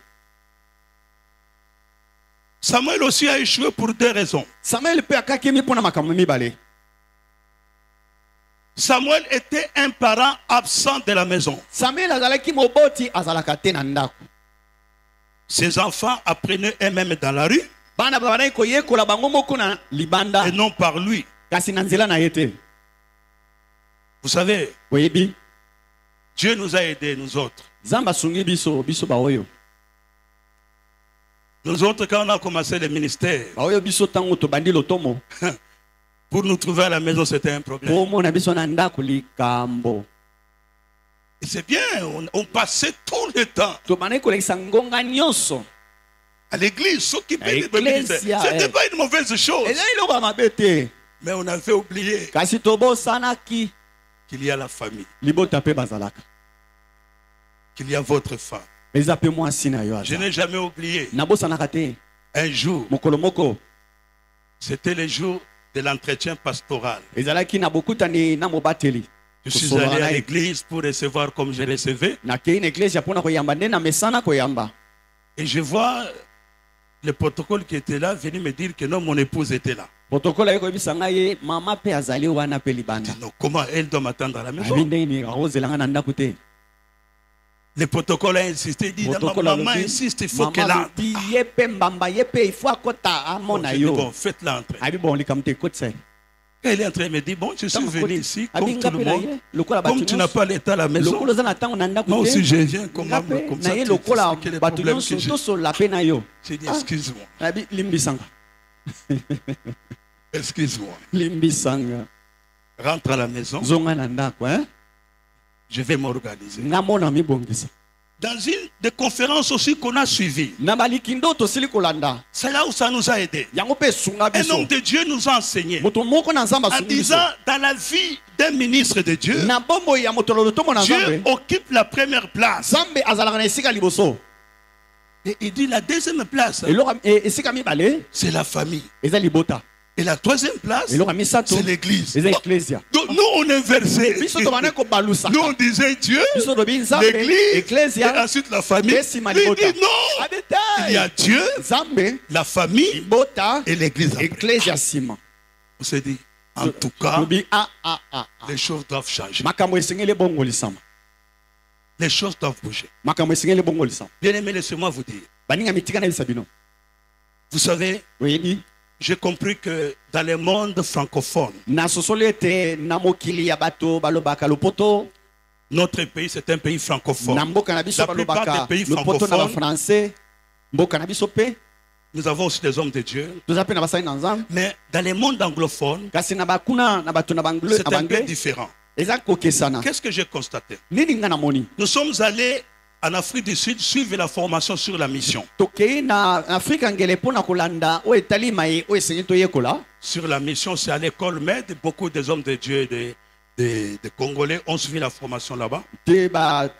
Samuel aussi a échoué pour deux raisons. Samuel mpe akakemi mpo na makambo mibale. Samuel était un parent absent de la maison. Samuel azalaki moboti azalaka te na ndako. Ses enfants apprenaient eux-mêmes dans la rue Bana bazalaki koyekola bango moko na libanda et non par lui. kasi na nzela na ye te. Vous savez, Oyebi Dieu nous a aidés, nous autres. Nzambe asungi biso baoyo. Nous autres, quand on a commencé le ministère, Baoyo biso tango tobandi lotomo. pour nous trouver à la maison, c'était un problème. Po mona biso na ndako likambo. Et c'est bien, on passait tout le temps Tobandi kolekisa ngonga nyonso. à l'église, s'occuper du Ecclesia, ministère. Ce n'était pas une mauvaise chose. Ezali eloko ya mabe te. Mais on avait oublié Kasi tobosanaki qu'il y a la famille, libota mpe bazalaka. qu'il y a votre femme. Eza mpe mwasi na yo Je aza. n'ai jamais oublié. Nabosanaka te. Un jour, Mokolo moko c'était le jour de l'entretien pastoral. ezalaki na bokutani na mobateli. Je suis Kosolola allé na à ye. l'église pour recevoir comme je recevais. Nakei na eklesia mpona koyamba nde na mesana koyamba. Et je vois le protocole qui était là venir me dire que non, mon épouse était là. Protokole ayi koyebisa ngai ye mama mpe azali wana mpe libanda. Non, comment elle doit m'attendre à la Abi maison? ndenge nini akozelanga na ndako te. Le protocole a insisté, il dit, Protocole maman alobi, insiste, il faut mama qu'elle entre. alobi, ye mpe mbamba ye mpe ifo akota Bon, amona je dis, yo. bon, faites-la entrer. Abi bon likambo te ekotisa ye. Quand elle est entrée, elle me dit, bon, je suis venu ici, comme Abi tout le ngape na monde. ye lokola Comme bato tu n'as nyonso. pas l'état à la maison, Lokola oza na ntango na moi ndako aussi te. je viens comme Ngape ça. na ye Tu lokola sais quel est le bato problème que nyonso j'ai. tosola mpe na yo. J'ai dit, excuse-moi, Abi limbisanga. excuse-moi. Limbisanga. Rentre à la maison, Zonga na ndako hein. je vais m'organiser. Ngamona mibongisa. Dans une des conférences aussi qu'on a suivies, Na balikindo tosili kolanda. c'est là où ça nous a aidés. Yango mpe sunga Un biso. homme de Dieu nous a enseigné Moto moko na nzamba en sungi biso. disant, dans la vie d'un ministre de Dieu, Na bombo ya moto lotomo na Dieu nzambe. occupe la première place. Nzambe azalaka na esika liboso. Et il dit la deuxième place, Eloko esika mibale c'est la famille. eza libota. Et la troisième place, Eloko misato c'est l'église. eza ecclesia. Donc nous, on inversait. Biso tobana ko balusa. Nous, on disait Dieu, Biso tobi nzambe l'église, et ecclesia. ensuite la famille. Esi Il malibota. dit non, Abeta. il y a Dieu, Nzambe la famille libota et l'église. après. ecclesia sima. On s'est dit, en tout cas, Tobi les choses doivent changer. Makambo esengeli bongo lisama. Les choses doivent bouger. Makambo esengeli bongo lisama. Bien aimé, laissez-moi vous dire. Baninga mitika na bisabino. Vous savez, Oyebi j'ai compris que dans le monde francophone, na sosolo ete na mokili ya bato balobaka lopoto Notre pays, c'est un pays francophone. Na mboka na biso La plupart balobaka des pays lopoto na francophones, français. Mboka na biso pe nous avons aussi des hommes de Dieu. toza pe na basali na Nzambe. Mais dans les mondes anglophones, Kasi na bakuna na bato na banglais c'est un peu différent. eza kokesana. Qu'est-ce que j'ai constaté? Nini nga na moni? Nous sommes allés en Afrique du Sud suivre la formation sur la mission. Tokei na Afrika ngele pona kolanda o etali mai o esenyi to yekola. Sur la mission, c'est à l'école MED. Beaucoup des hommes de Dieu, des Congolais ont suivi la formation là-bas. Te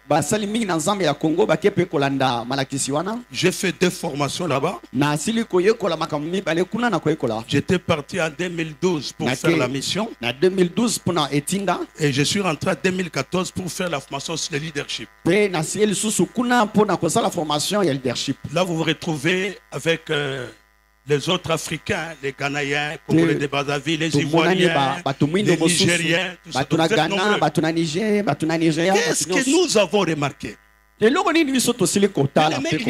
basali mingi na Nzambe ya Congo bakepe kolanda malakisi wana. J'ai fait 2 formations là-bas. Na asili koyekola makambo mibale kuna na koyekola. J'étais parti en 2012 pour faire la mission. Na 2012 pona etinda. Et je suis rentré en 2014 pour faire la formation sur le leadership. Pe na sieli susu kuna pona kosala formation ya leadership. Là, vous vous retrouvez avec les autres Africains, les Ghanéens, Congolais de Brazzaville, les Ivoiriens, les Nigériens, tout ça. Batuna Ghana, Batuna Niger, Batuna Nigeria. Qu'est-ce que nous avons remarqué? Il y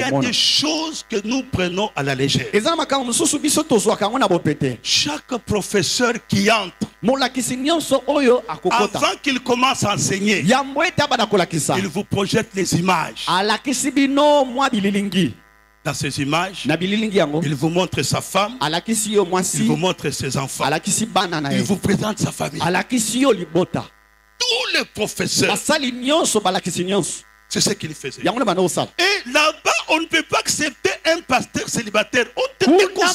a des choses que nous prenons à la légère. Chaque professeur qui entre, avant qu'il commence à enseigner, il vous projette les images. Dans ces images, il vous montre sa femme, il vous montre ses enfants, il vous présente sa famille. Tous les professeurs, c'est ce qu'il faisait. Et là-bas, on ne peut pas accepter un pasteur célibataire. On ne peut pas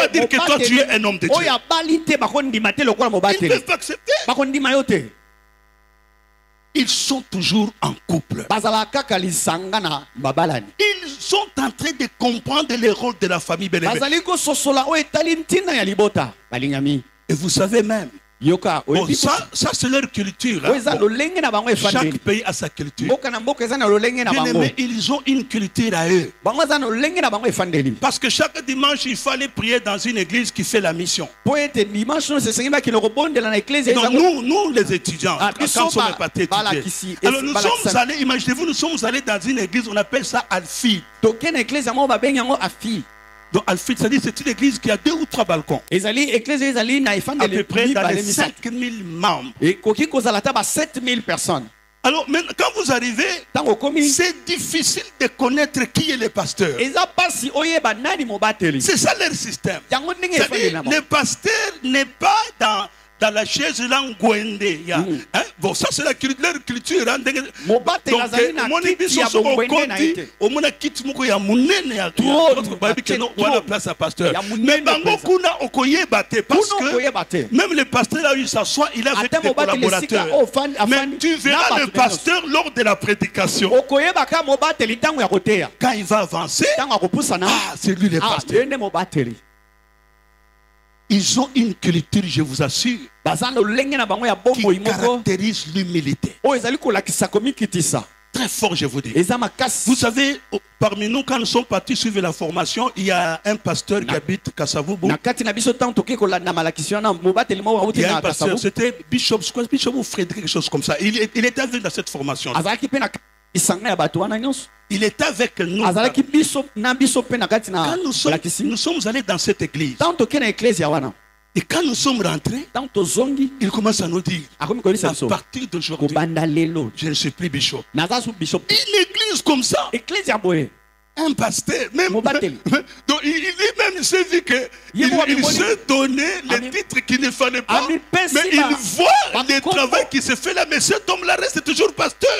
dire que toi tu es un homme de Dieu. Ils ne peuvent pas accepter. Ils sont toujours en couple. Ils sont en train de comprendre le rôle de la famille bien-aimée. Et vous savez même, bon, ça c'est leur culture. Hein. Chaque pays a sa culture. Bien-aimés, ils ont une culture à eux. Parce que chaque dimanche, il fallait prier dans une église qui fait la mission. Donc nous les étudiants, quand on n'est pas étudiés, alors nous sommes allés, imaginez-vous, nous sommes allés dans une église, on appelle ça Alfi. Donc Alfi, c'est-à-dire c'est une église qui a 2 ou 3 balcons. À peu près dans les 5000 membres. Alors, quand vous arrivez, c'est difficile de connaître qui est le pasteur. C'est ça leur système. Le pasteur n'est pas dans la chaise langwende. Bon, ça c'est leur culture. Donc, mais parce que même le pasteur là où il s'assoit, il a avec des collaborateurs. Mais tu verras le pasteur lors de la prédication. Quand il va avancer, c'est lui le pasteur. Ils ont une culture, je vous assure, qui caractérise l'humilité. Très fort, je vous dis. Vous savez, parmi nous, quand nous sommes partis suivre la formation, il y a un pasteur qui habite Kasavubu. Il y a un pasteur, c'était Bishop ou Frédéric, quelque chose comme ça. Il était venu dans cette formation. Il était avec nous. Quand nous sommes allés dans cette église, et quand nous sommes rentrés, il commence à nous dire, à partir d'aujourd'hui, je ne suis plus bishop. Une église comme ça, un pasteur, même, donc il s'est dit qu'il s'est donné les titres qu'il ne fallait pas, mais il voit le travail qui se fait là, mais cet homme-là reste toujours pasteur.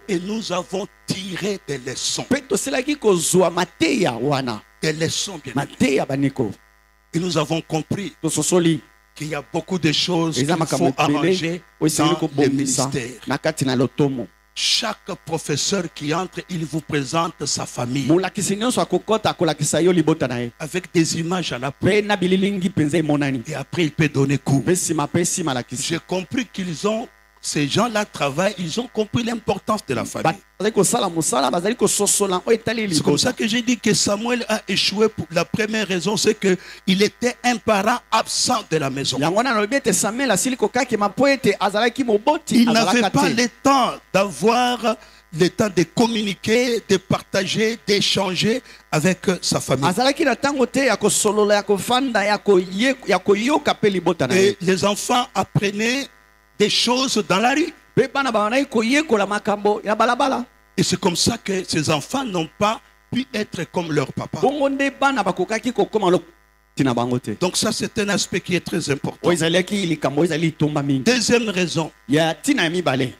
Et nous avons tiré des leçons. Des leçons bien. Et nous avons compris qu'il y a beaucoup de choses qu'il faut arranger dans le ministère. Chaque professeur qui entre, il vous présente sa famille avec des images à l'appui. Et après, il peut donner cours. J'ai compris qu'ils ont, ces gens-là travaillent, ils ont compris l'importance de la famille. C'est comme ça que j'ai dit que Samuel a échoué pour la première raison, c'est qu'il était un parent absent de la maison. Il n'avait pas le temps d'avoir le temps de communiquer, de partager, d'échanger avec sa famille. azalaki na ntango te ya kosolola ya kofanda ya koyoka mpe libota na Et ye les enfants apprenaient des choses dans la rue. mpe bana bazalaki koyekola makambo ya balabala Et c'est comme ça que ces enfants n'ont pas pu être comme leur papa. bongo nde bana bakokaki kokóma lokoti na bango te Donc ça, c'est un aspect qui est très important. oyo ezalaki likambo oyo ezali litomba mingi Deuxième raison ya ntina ya mibale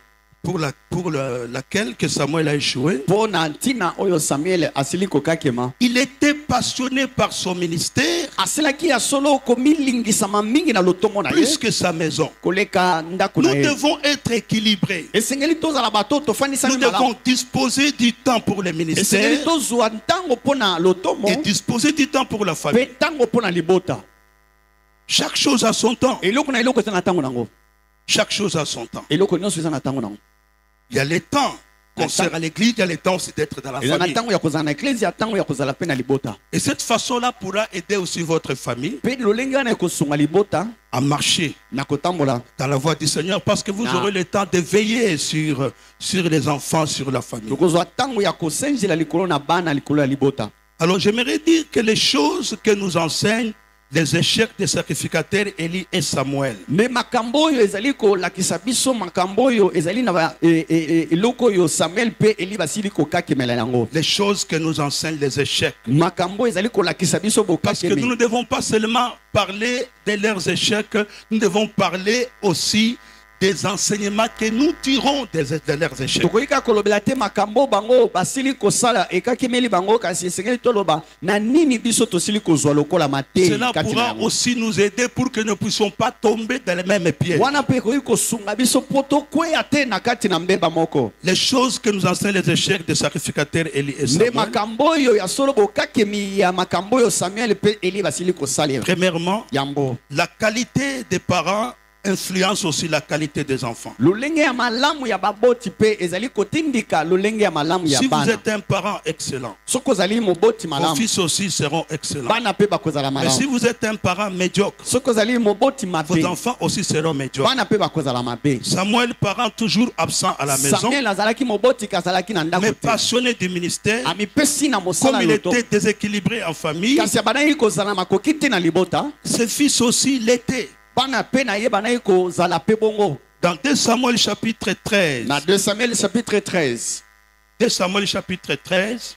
pour laquelle que Samuel a échoué, mpo na ntina oyo samuel asili kokakema il était passionné par son ministère asilaki ya solo komilingisama mingi na lotongo na ye plus que sa maison. koleka ndako Nous na ye devons être équilibrés. esengeli tozala bato tofandisami Nous malamu devons disposer du temps pour les esengeli ministères tozwa ntango mpo na lotomo et disposer du temps pour la famille. mpe ntango mpo na libota Chaque chose a son temps. eloko na eloko eza na ntango nango Chaque chose a son temps. eloko nyonso eza na ntango nango Il y a les temps qu'on sert à l'église, il y a les temps aussi d'être dans la eza na famille. ntango ya kozala na eklezia ntango ya kozala mpe na libota Et cette façon-là pourra aider aussi votre famille mpe lolenge wana ekosunga libota à marcher na kotambola dans la voie du Seigneur parce que vous Ah. aurez le temps de veiller sur les enfants, sur la famille. tokozwa ntango ya kosenjela likolo na bana likolo ya libota Alors j'aimerais dire que les choses que nous enseignent les échecs des sacrificateurs Élie et Samuel, me makambo oyo ezali kolakisa biso makambo oyo ezali na eloko oyo samuel mpe eli basili kokakemela yango les choses que nous enseignent les échecs. makambo ezali kolakisa biso Parce que nous bokakemi ne devons pas seulement parler de leurs échecs, nous devons parler aussi des enseignements que nous tirons de leurs échecs. tokoki kaka kolobela te makambo bango basili kosala ekakemeli bango kasi esengeli toloba na nini biso tosili kozwa lokola mate Cela kati na pourra yango aussi nous aider pour que nous ne puissions pas tomber dans les mêmes pièges. wana mpe ekoki kosunga biso mpo tokweya te na kati na mbeba moko Les choses que nous enseignent les échecs des sacrificateurs Élie et nde Samuel. makambo oyo ya solo bokakemi ya makambo oyo samuel mpe eli basili kosalela Premièrement, yango la qualité des parents influence aussi la qualité des enfants. lolenge ya malamu ya baboti mpe ezali kotindika lolenge ya malamu ya Si vous bana êtes un parent excellent, soki ozali moboti vos malamu fils aussi seront excellents. bana mpe bakozala Mais si malamu vous êtes un parent médiocre, soki ozali moboti vos mabe enfants aussi seront médiocres. bana mpe bakozala mabe Samuel, parent toujours absent à la maison, samuel azalaki moboti kasi azalaki na ndako mais te passionné du ministère, amipesi na mosala comme il loto était déséquilibré en famille, kasi abandaki kozala na makoki te na libota ses fils aussi l'étaient. bana mpe na ye bandaki kozala mpe bongo Dans 2 Samuel chapitre 13, na 2 samuel chapitre 13 2 Samuel chapitre 13,